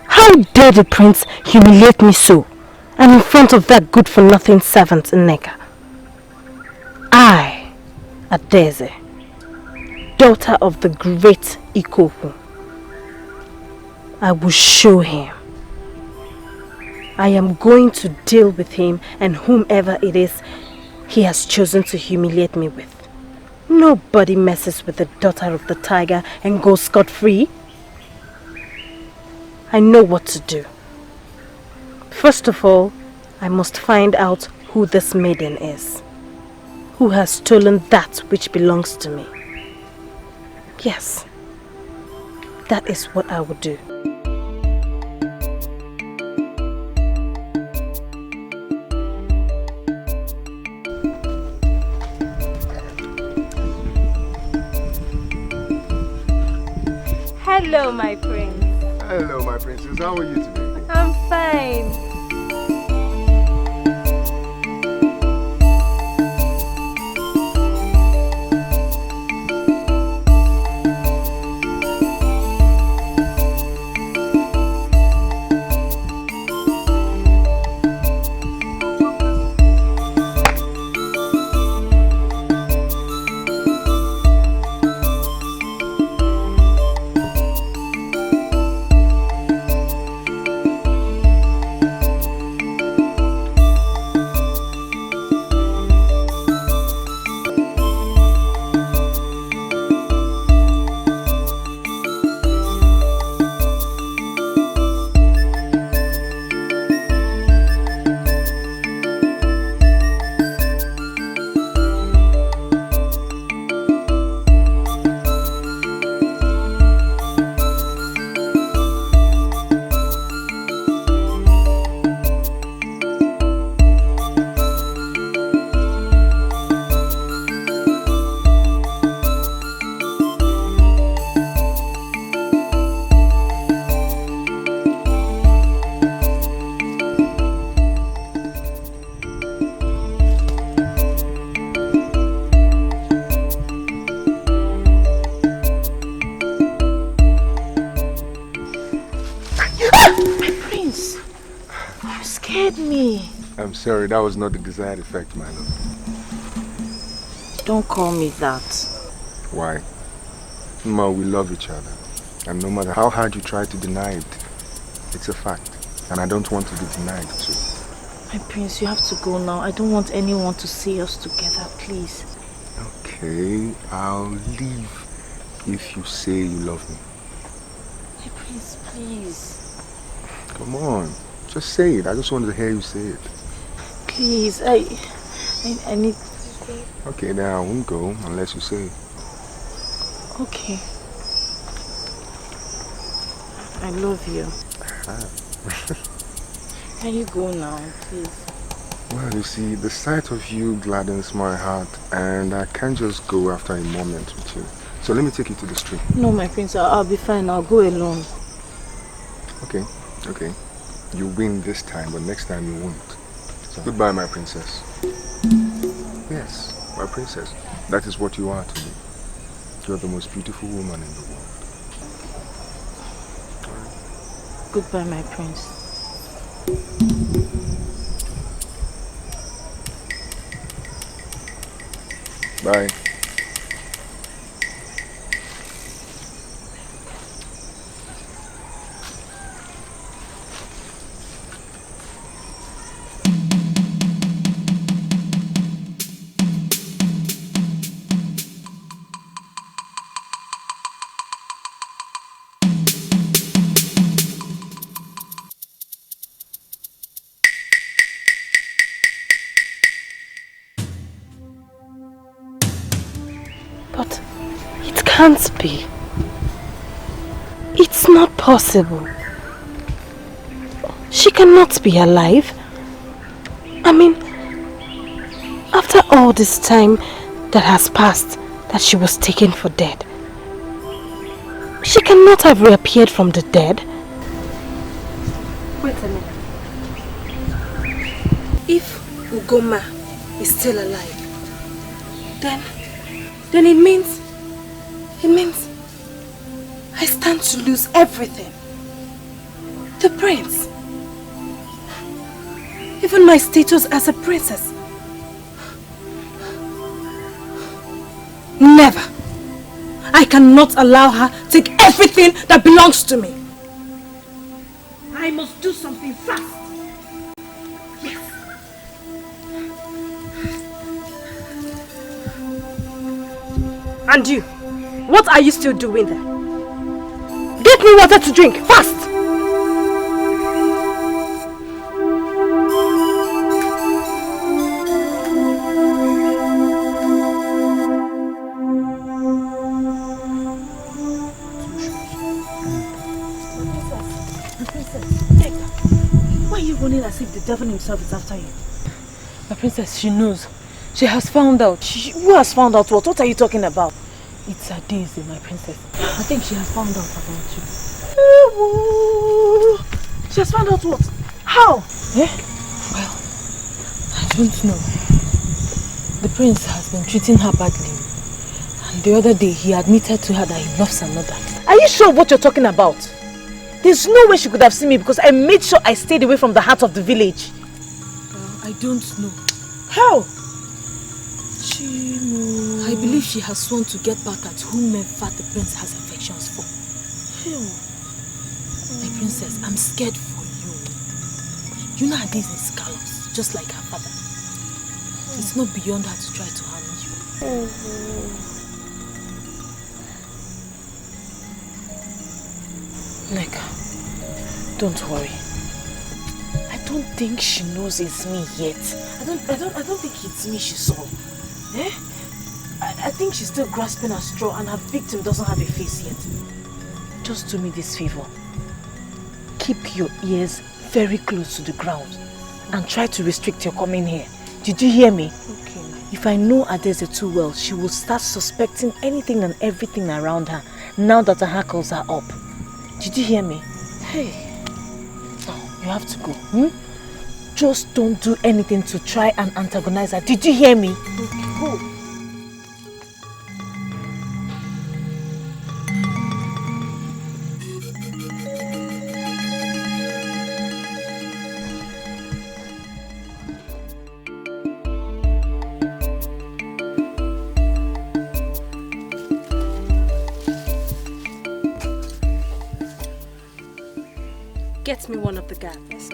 How dare the prince humiliate me so, and in front of that good-for-nothing servant Nneka? I, Adeze, daughter of the great Ikoku, I will show him. I am going to deal with him and whomever it is he has chosen to humiliate me with. Nobody messes with the daughter of the tiger and goes scot-free. I know what to do. First of all, I must find out who this maiden is. Who has stolen that which belongs to me. Yes, that is what I will do. Hello, my prince. Hello, my princess. How are you today? I'm fine. I'm sorry, that was not the desired effect, my love. Don't call me that. Why? Ma, we love each other. And no matter how hard you try to deny it, it's a fact. And I don't want to be denied too. My prince, you have to go now. I don't want anyone to see us together, please. Okay, I'll leave if you say you love me. My prince, please. Come on, just say it. I just wanted to hear you say it. Please, I need... Okay, then I won't go unless you say it. Okay. I love you. Can you go now, please? Well, you see, the sight of you gladdens my heart, and I can't just go after a moment with you. So let me take you to the street. No, my prince, I'll be fine. I'll go alone. Okay, okay. You win this time, but next time you won't. So, goodbye, my princess. Yes, my princess. That is what you are to me. You're the most beautiful woman in the world. Goodbye, my prince. Bye. But it can't be. It's not possible. She cannot be alive. I mean, after all this time that has passed, that she was taken for dead, she cannot have reappeared from the dead. Wait a minute. If Ugoma is still alive, then it means I stand to lose everything. The prince. Even my status as a princess. Never. I cannot allow her to take everything that belongs to me. I must do something fast. Yes. And you, what are you still doing there? Get me water to drink, fast! Why are you running as if the devil himself is after you? My princess, she knows. She has found out. Who has found out what? What are you talking about? It's a Daisy, my princess. I think she has found out about you. She has found out what? How? Eh? Well, I don't know. The prince has been treating her badly. And the other day, he admitted to her that he loves another. Are you sure of what you're talking about? There's no way she could have seen me because I made sure I stayed away from the heart of the village. I don't know. How? I believe she has sworn to get back at whomever the prince has affections for. My princess, I'm scared for you. You know her days is callous, just like her father. It's not beyond her to try to harm you. Neka, don't worry. I don't think she knows it's me yet. I don't think it's me she saw. Eh? I think she's still grasping a straw and her victim doesn't have a face yet. Just do me this favor. Keep your ears very close to the ground and try to restrict your coming here. Did you hear me? Okay. If I know Adeze too well, she will start suspecting anything and everything around her now that her hackles are up. Did you hear me? Hey. Now, you have to go. Just don't do anything to try and antagonize her. Did you hear me? Okay, go. Get me one of the guards.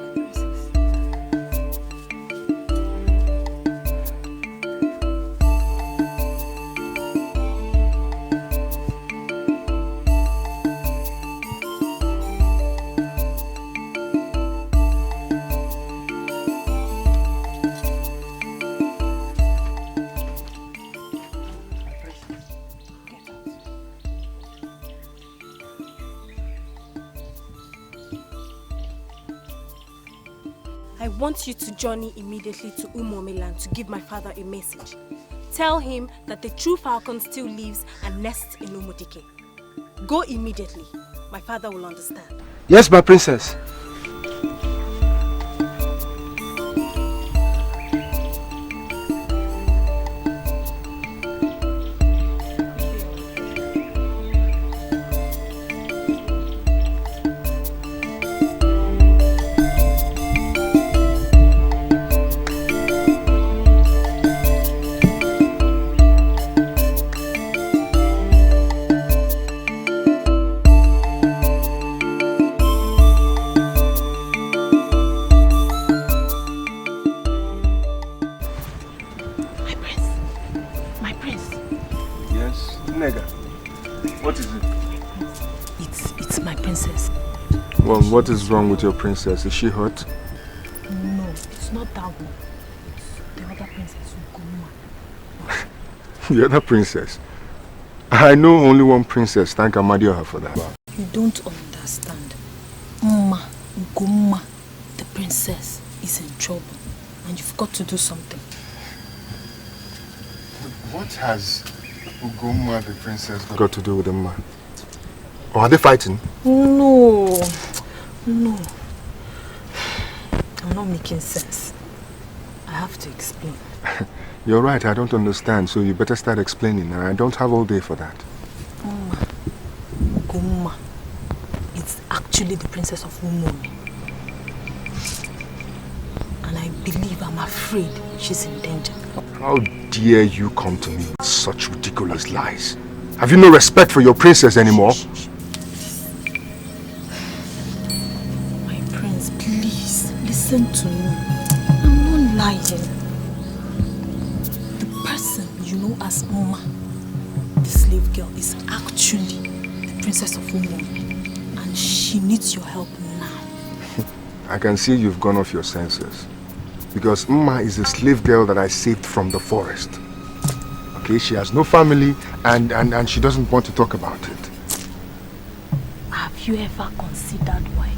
want you to journey immediately to Umuome land to give my father a message. Tell him that the true falcon still lives and nests in Umudike. Go immediately. My father will understand. Yes, my princess. What is wrong with your princess? Is she hurt? No, it's not that one. It's the other princess, Umuome. The other princess? I know only one princess. Thank Amadioha for that. You don't understand. Umuome, the princess, is in trouble. And you've got to do something. What has Umuome, the princess, got to do with Umma? Or are they fighting? No. No. I'm not making sense. I have to explain. You're right, I don't understand, so you better start explaining. I don't have all day for that. Umuome. It's actually the princess of Umuome. And I believe, I'm afraid, she's in danger. How dare you come to me with such ridiculous lies? Have you no respect for your princess anymore? Listen to me. I'm not lying. The person you know as Uma, the slave girl, is actually the princess of Umuome, and she needs your help now. I can see you've gone off your senses. Because Uma is a slave girl that I saved from the forest. Okay, she has no family and she doesn't want to talk about it. Have you ever considered why?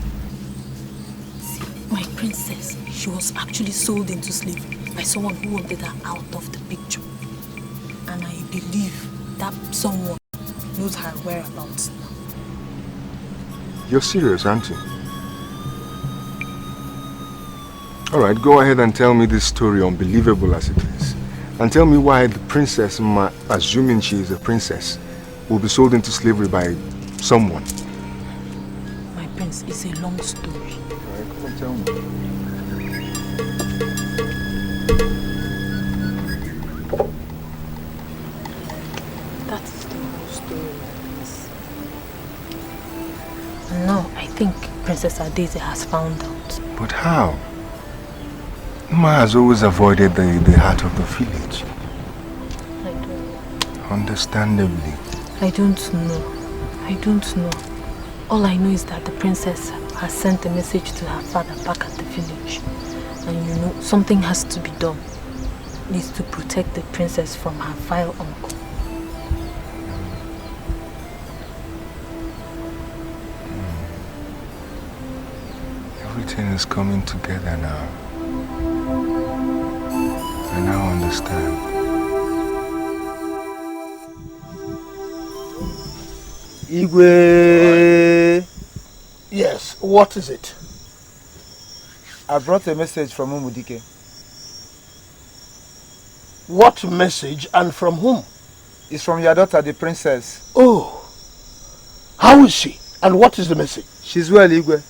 My princess, she was actually sold into slavery by someone who wanted her out of the picture. And I believe that someone knows her whereabouts now. You're serious, aren't you? Alright, go ahead and tell me this story, unbelievable as it is. And tell me why the princess, assuming she is a princess, will be sold into slavery by someone. My prince, it's a long story. Tell me. That is the whole story, my prince. And now I think Princess Adeze has found out. But how? Uma has always avoided the heart of the village. I don't know. Understandably. I don't know. All I know is that the princess has sent a message to her father back at the village. And you know, something has to be done. Needs to protect the princess from her vile uncle. Everything is coming together now. I now understand. Igwe! Yes, what is it? I brought a message from Umudike. What message and from whom? It's from your daughter, the princess. Oh, how is she? And what is the message? She's well, Igwe.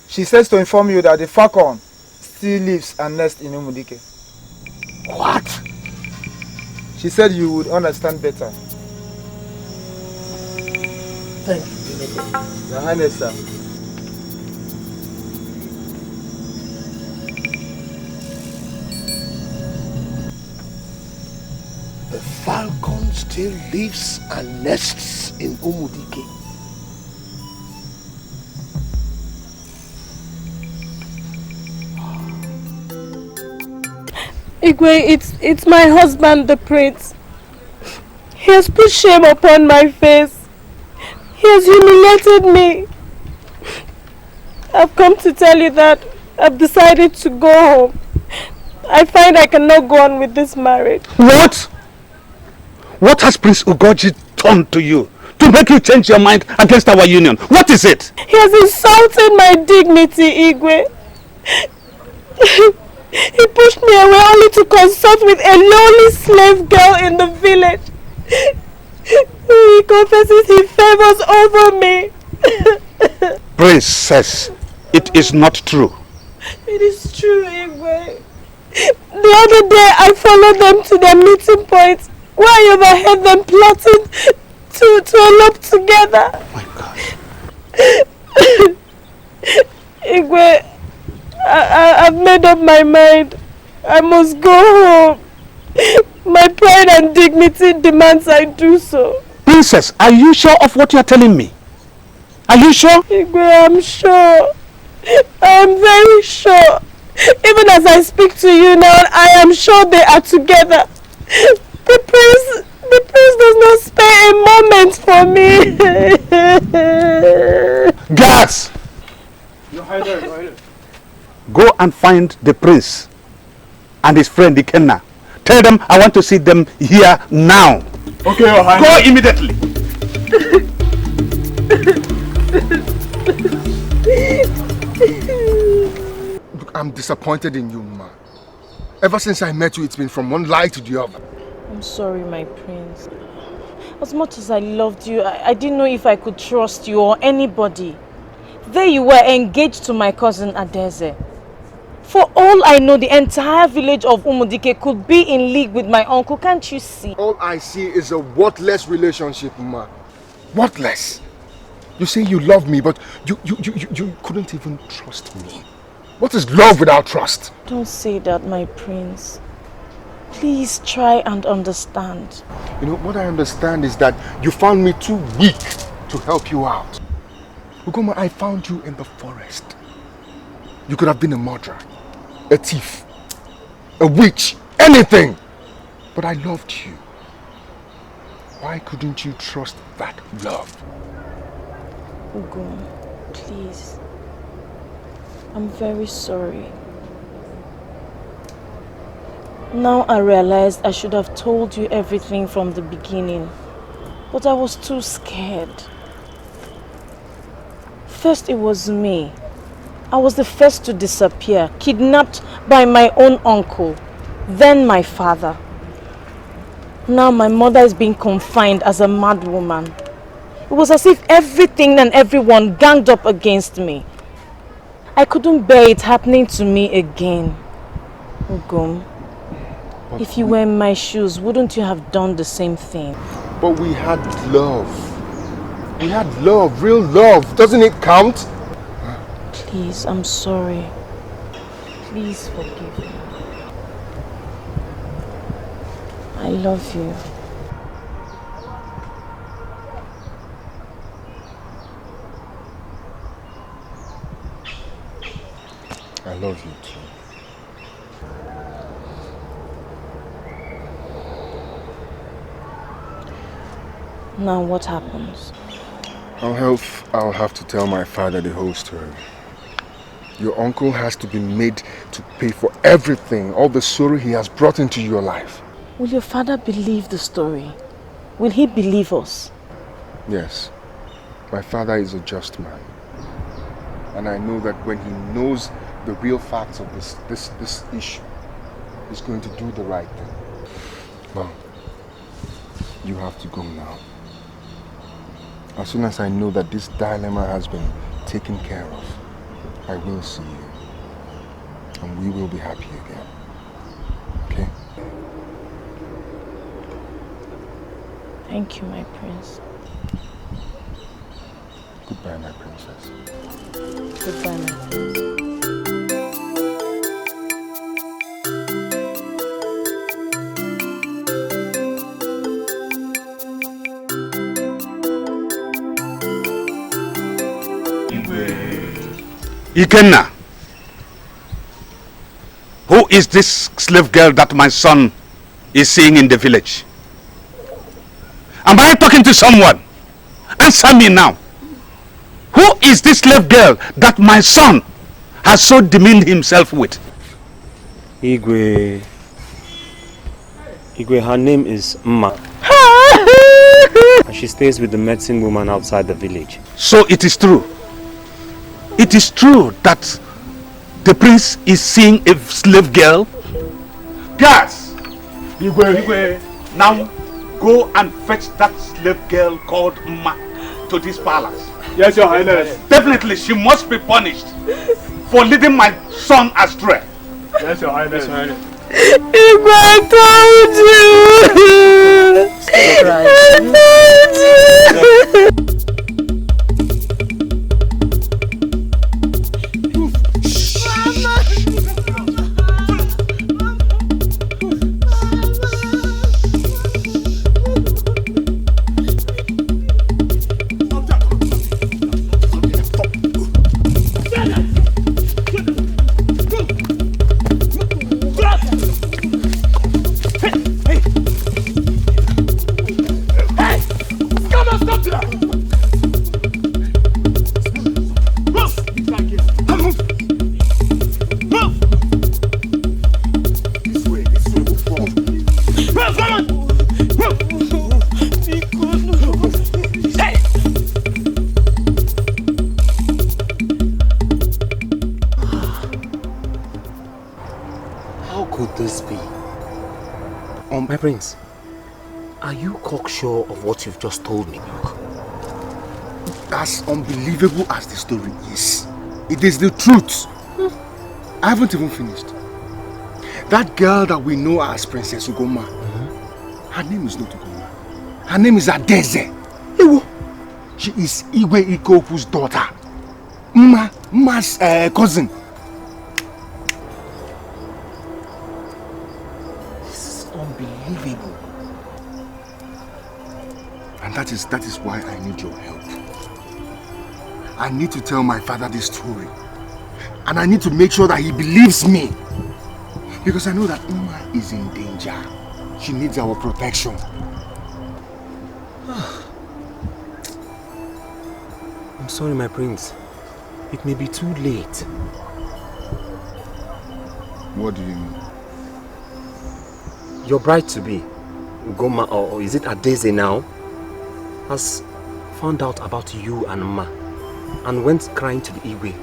She says to inform you that the falcon still lives and nests in Umudike. What? She said you would understand better. Thank you. Your Highness, sir. The falcon still lives and nests in Umudike. Igwe, it's my husband, the prince. He has put shame upon my face. He has humiliated me. I've come to tell you that I've decided to go home. I find I cannot go on with this marriage. What? What has Prince Ugoji done to you to make you change your mind against our union? What is it? He has insulted my dignity, Igwe. He pushed me away only to consult with a lowly slave girl in the village. He confesses he favors over me. Princess, it is not true. It is true, Igwe. The other day I followed them to their meeting point where I overheard them plotting to elope together. Oh my God. Igwe, I've made up my mind. I must go home. My pride and dignity demands I do so. Princess, are you sure of what you are telling me? Are you sure? Igwe, I'm sure. I am very sure. Even as I speak to you now, I am sure they are together. The prince does not spare a moment for me. Guards! Go and find the prince and his friend Ikenna. Tell them I want to see them here now. Okay, Your Highness. Go immediately. Look, I'm disappointed in you, ma. Ever since I met you, it's been from one lie to the other. I'm sorry, my prince. As much as I loved you, I didn't know if I could trust you or anybody. There you were, engaged to my cousin Adeze. For all I know, the entire village of Umudike could be in league with my uncle. Can't you see? All I see is a worthless relationship, ma. Worthless. You say you love me, but you couldn't even trust me. What is love without trust? Don't say that, my prince. Please try and understand. You know, what I understand is that you found me too weak to help you out. Ugoma, I found you in the forest. You could have been a murderer, a thief, a witch, anything. But I loved you. Why couldn't you trust that love? Ugoma, please. I'm very sorry. Now I realized I should have told you everything from the beginning, but I was too scared. First it was me. I was the first to disappear, kidnapped by my own uncle, then my father. Now my mother is being confined as a mad woman. It was as if everything and everyone ganged up against me. I couldn't bear it happening to me again. Ugom, if you were in my shoes, wouldn't you have done the same thing? But we had love. We had love, real love. Doesn't it count? Please, I'm sorry. Please forgive me. I love you. I love you too. Now what happens? I'll have to tell my father the whole story. Your uncle has to be made to pay for everything, all the sorrow he has brought into your life. Will your father believe the story? Will he believe us? Yes. My father is a just man. And I know that when he knows the real facts of this issue, he's going to do the right thing. Mom, you have to go now. As soon as I know that this dilemma has been taken care of, I will see you. And we will be happy again. Okay? Thank you, my prince. Goodbye, my princess. Goodbye, my prince. Ikenna, who is this slave girl that my son is seeing in the village? Am I talking to someone? Answer me now. Who is this slave girl that my son has so demeaned himself with? Igwe, her name is Mma. And she stays with the medicine woman outside the village. So it is true. It is true that the prince is seeing a slave girl? Guys! Igwe, now go and fetch that slave girl called Mma to this palace. Yes, Your Highness. Definitely she must be punished for leading my son astray. Yes, Your Highness. Yes, Your Highness. Igwe, I told you! My prince, are you cocksure of what you've just told me? As unbelievable as the story is, it is the truth. I haven't even finished. That girl that we know as Princess Ugoma, her name is not Ugoma. Her name is Adeze. She is Igwe Ikoku's daughter. Mma's cousin. And that is why I need your help. I need to tell my father this story. And I need to make sure that he believes me. Because I know that Uma is in danger. She needs our protection. I'm sorry, my prince. It may be too late. What do you mean? Your bride-to-be, Ugoma, or is it Adeze now, has found out about you and Mma and went crying to the Igwe,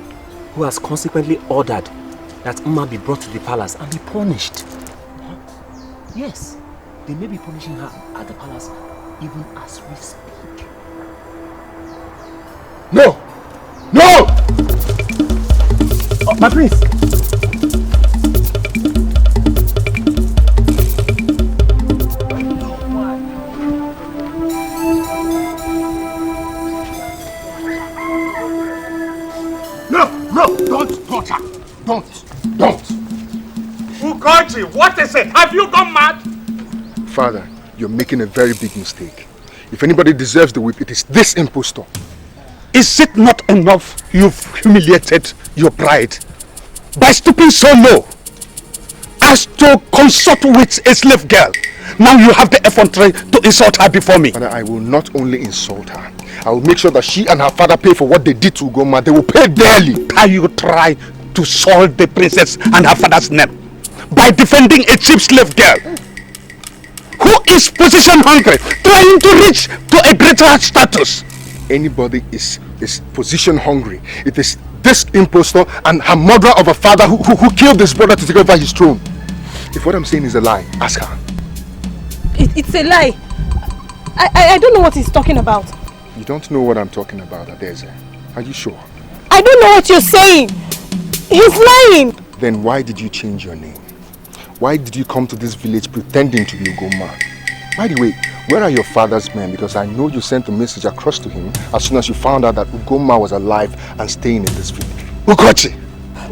who has consequently ordered that Mma be brought to the palace and be punished. What? Yes, they may be punishing her at the palace even as we speak. No! No! Oh, my prince! Don't! Ugochi, what is it? Have you gone mad? Father, you're making a very big mistake. If anybody deserves the whip, it is this impostor. Is it not enough you've humiliated your bride by stooping so low as to consort with a slave girl? Now you have the effrontery to insult her before me. Father, I will not only insult her, I will make sure that she and her father pay for what they did to Ugoma. They will pay dearly. Can you try to soil the princess and her father's name by defending a cheap slave girl who is position hungry, trying to reach to a greater status? Anybody is position hungry. It is this impostor and her murderer of a father who killed his brother to take over his throne. If what I'm saying is a lie, ask her. It's a lie. I don't know what he's talking about. You don't know what I'm talking about, Adeze. Are you sure? I don't know what you're saying. He's lying. Then why did you change your name? Why did you come to this village pretending to be Ugoma? By the way, where are your father's men? Because I know you sent a message across to him as soon as you found out that Ugoma was alive and staying in this village. Ugochi,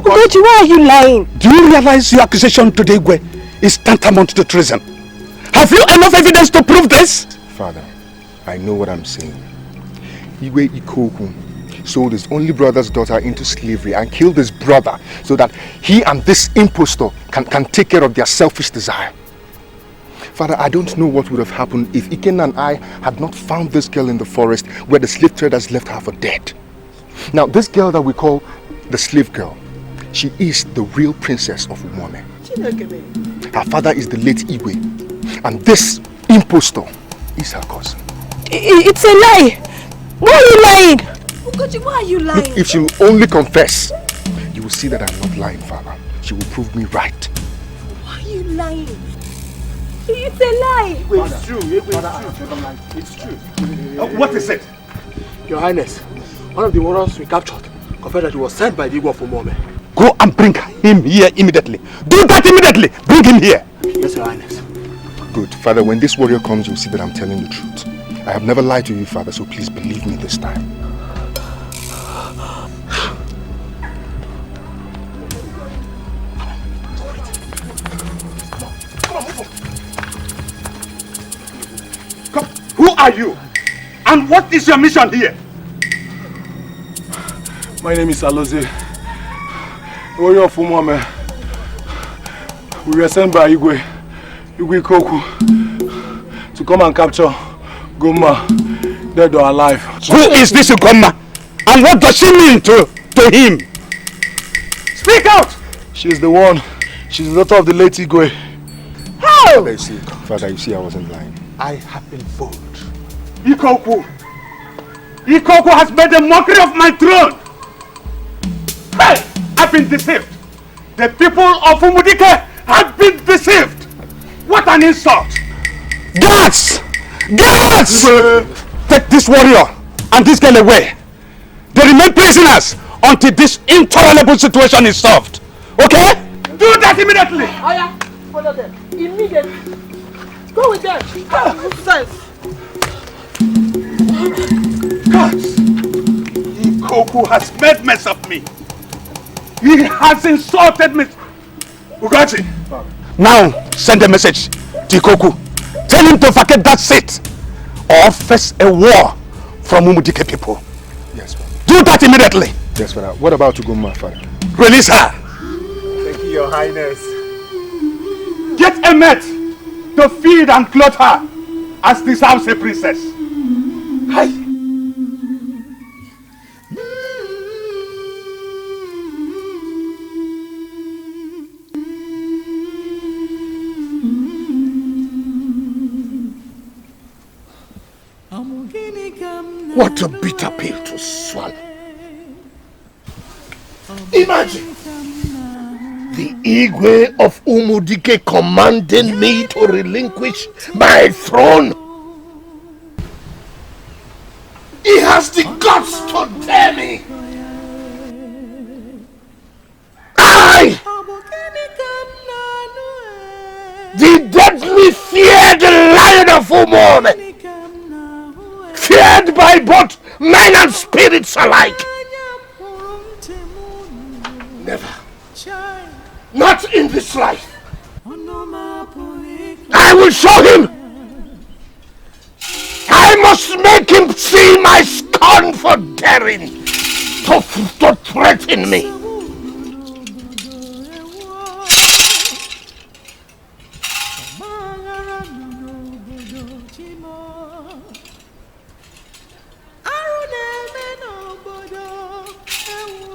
why are you lying? Do you realize your accusation to the Igwe is tantamount to treason? Have you enough evidence to prove this? Father, I know what I'm saying. Igwe Ikoku sold his only brother's daughter into slavery and killed his brother so that he and this impostor can take care of their selfish desire. Father, I don't know what would have happened if Ikenna and I had not found this girl in the forest where the slave traders left her for dead. Now, this girl that we call the slave girl She is the real princess of Umuome. Her father is the late Igwe, and this impostor is her cousin. It's a lie! Why are you lying? Ugochi, why are you lying? Look, if she will only confess, you will see that I'm not lying, Father. She will prove me right. Why are you lying? It's a lie! It's true. It's true. What is it? Your Highness, one of the warriors we captured confessed that he was sent by the Igwe of Umuome. Go and bring him here immediately. Do that immediately! Bring him here! Yes, Your Highness. Good. Father, when this warrior comes, you'll see that I'm telling the truth. I have never lied to you, Father, so please believe me this time. Come, who are you? And what is your mission here? My name is Alozie, warrior of Umuome. We were sent by Igwe Ikoku to come and capture Goma, dead or alive. Who is this Goma? And what does she mean to him? Speak out! She's the one. She's the daughter of the late Igwe. How? Father, you see I wasn't lying. I have been fooled. Ikoku has made a mockery of my throne. Hey, I've been deceived. The people of Umudike have been deceived. What an insult! Guards! Guards! Take this warrior and this girl away. They remain prisoners until this intolerable situation is solved. Okay? Do that immediately! Aya, follow them. Immediately. Go with them. Sense. Guards! Ikoku has made mess of me. He has insulted me. Ugachi, now send a message to Ikoku. Tell him to vacate that seat or face a war from Umudike people. Yes, Father. Do that immediately. Yes, Father. What about Ugoma, Father? Release her. Thank you, Your Highness. Get a mate to feed and clothe her as deserves a princess. Hi. What a bitter pill to swallow. Imagine the Igwe of Umudike commanding me to relinquish my throne. He has the guts to dare me. I, the deadly feared lion of Umuome, feared by both men and spirits alike. Never. Not in this life. I will show him. I must make him see my scorn for daring to threaten me.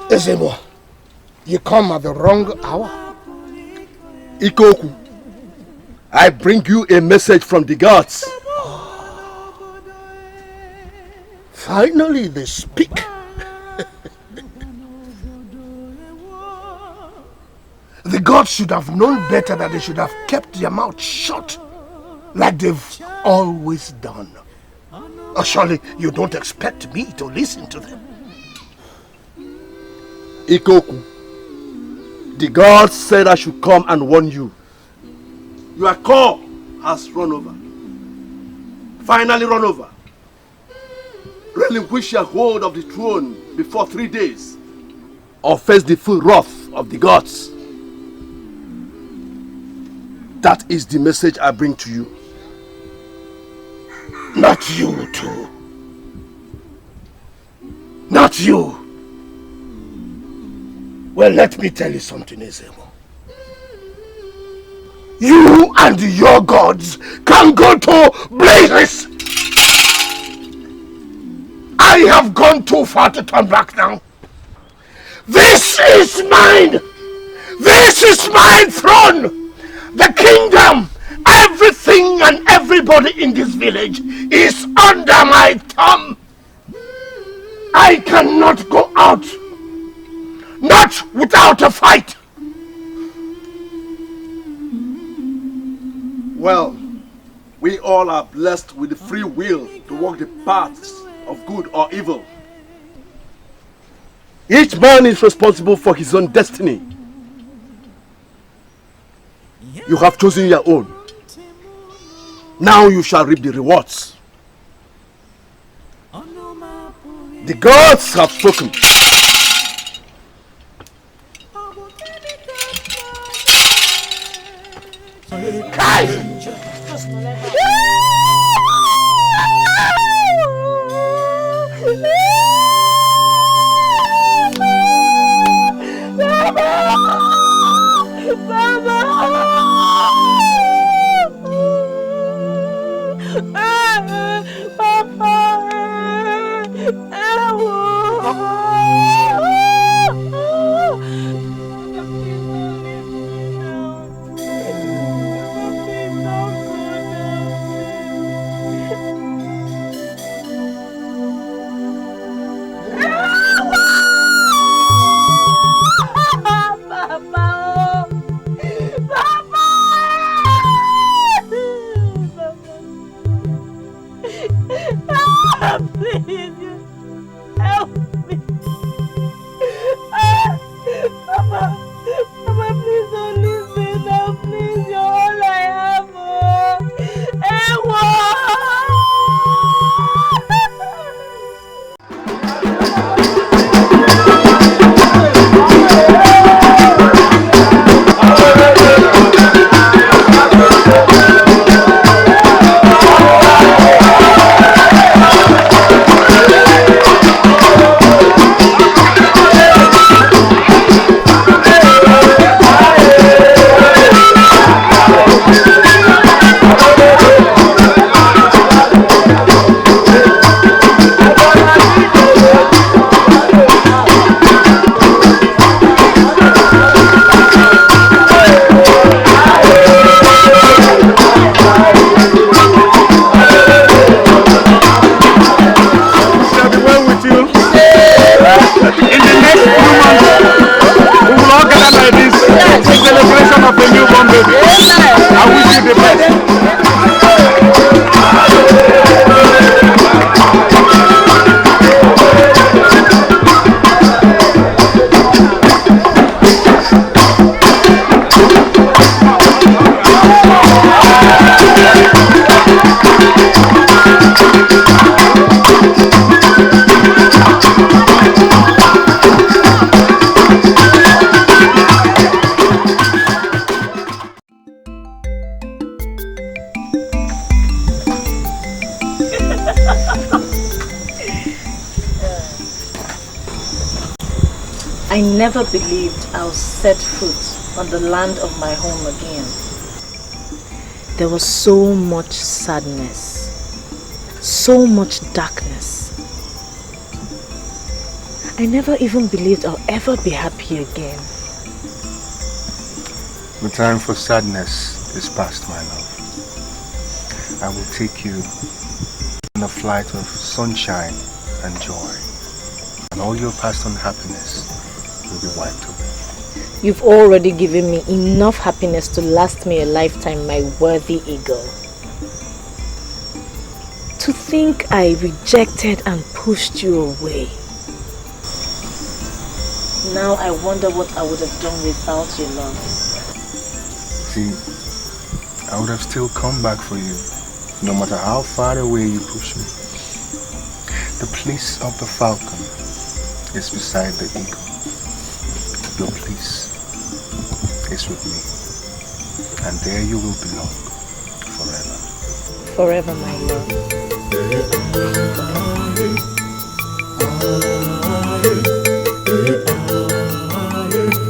Ezemo, you come at the wrong hour. Ikoku, I bring you a message from the gods. Finally they speak. The gods should have known better, that they should have kept their mouth shut, like they've always done. Oh, surely you don't expect me to listen to them. Ikoku, the gods said I should come and warn you. Your call has run over. Finally run over. Relinquish your hold of the throne before 3 days, or face the full wrath of the gods. That is the message I bring to you. Not you too. Not you. Well, let me tell you something, Ezemo. You and your gods can go to blazes. I have gone too far to turn back now. This is mine. This is my throne! The kingdom, everything and everybody in this village is under my thumb. I cannot go out, not without a fight. Well, we all are blessed with the free will to walk the paths of good or evil. Each man is responsible for his own destiny. You have chosen your own. Now you shall reap the rewards. The gods have spoken. I never believed I'll set foot on the land of my home again. There was so much sadness, so much darkness. I never even believed I'll ever be happy again. The time for sadness is past, my love. I will take you on a flight of sunshine and joy, and all your past unhappiness will be wiped away. You've already given me enough happiness to last me a lifetime, my worthy eagle. To think I rejected and pushed you away. Now I wonder what I would have done without your love. See, I would have still come back for you, no matter how far away you push me. The place of the falcon is beside the eagle. Your place is with me, and there you will belong forever. Forever, my love.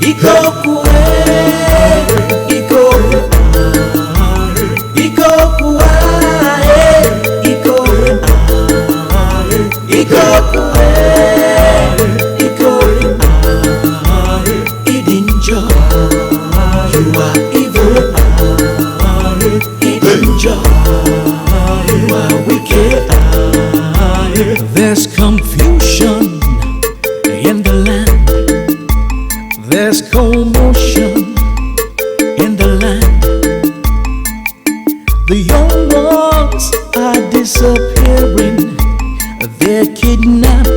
Ikoku, Ikoku, Ikoku, Ikoku, Ikoku, Ikoku, Idinjo. There's confusion in the land. There's commotion in the land. The young ones are disappearing. They're kidnapped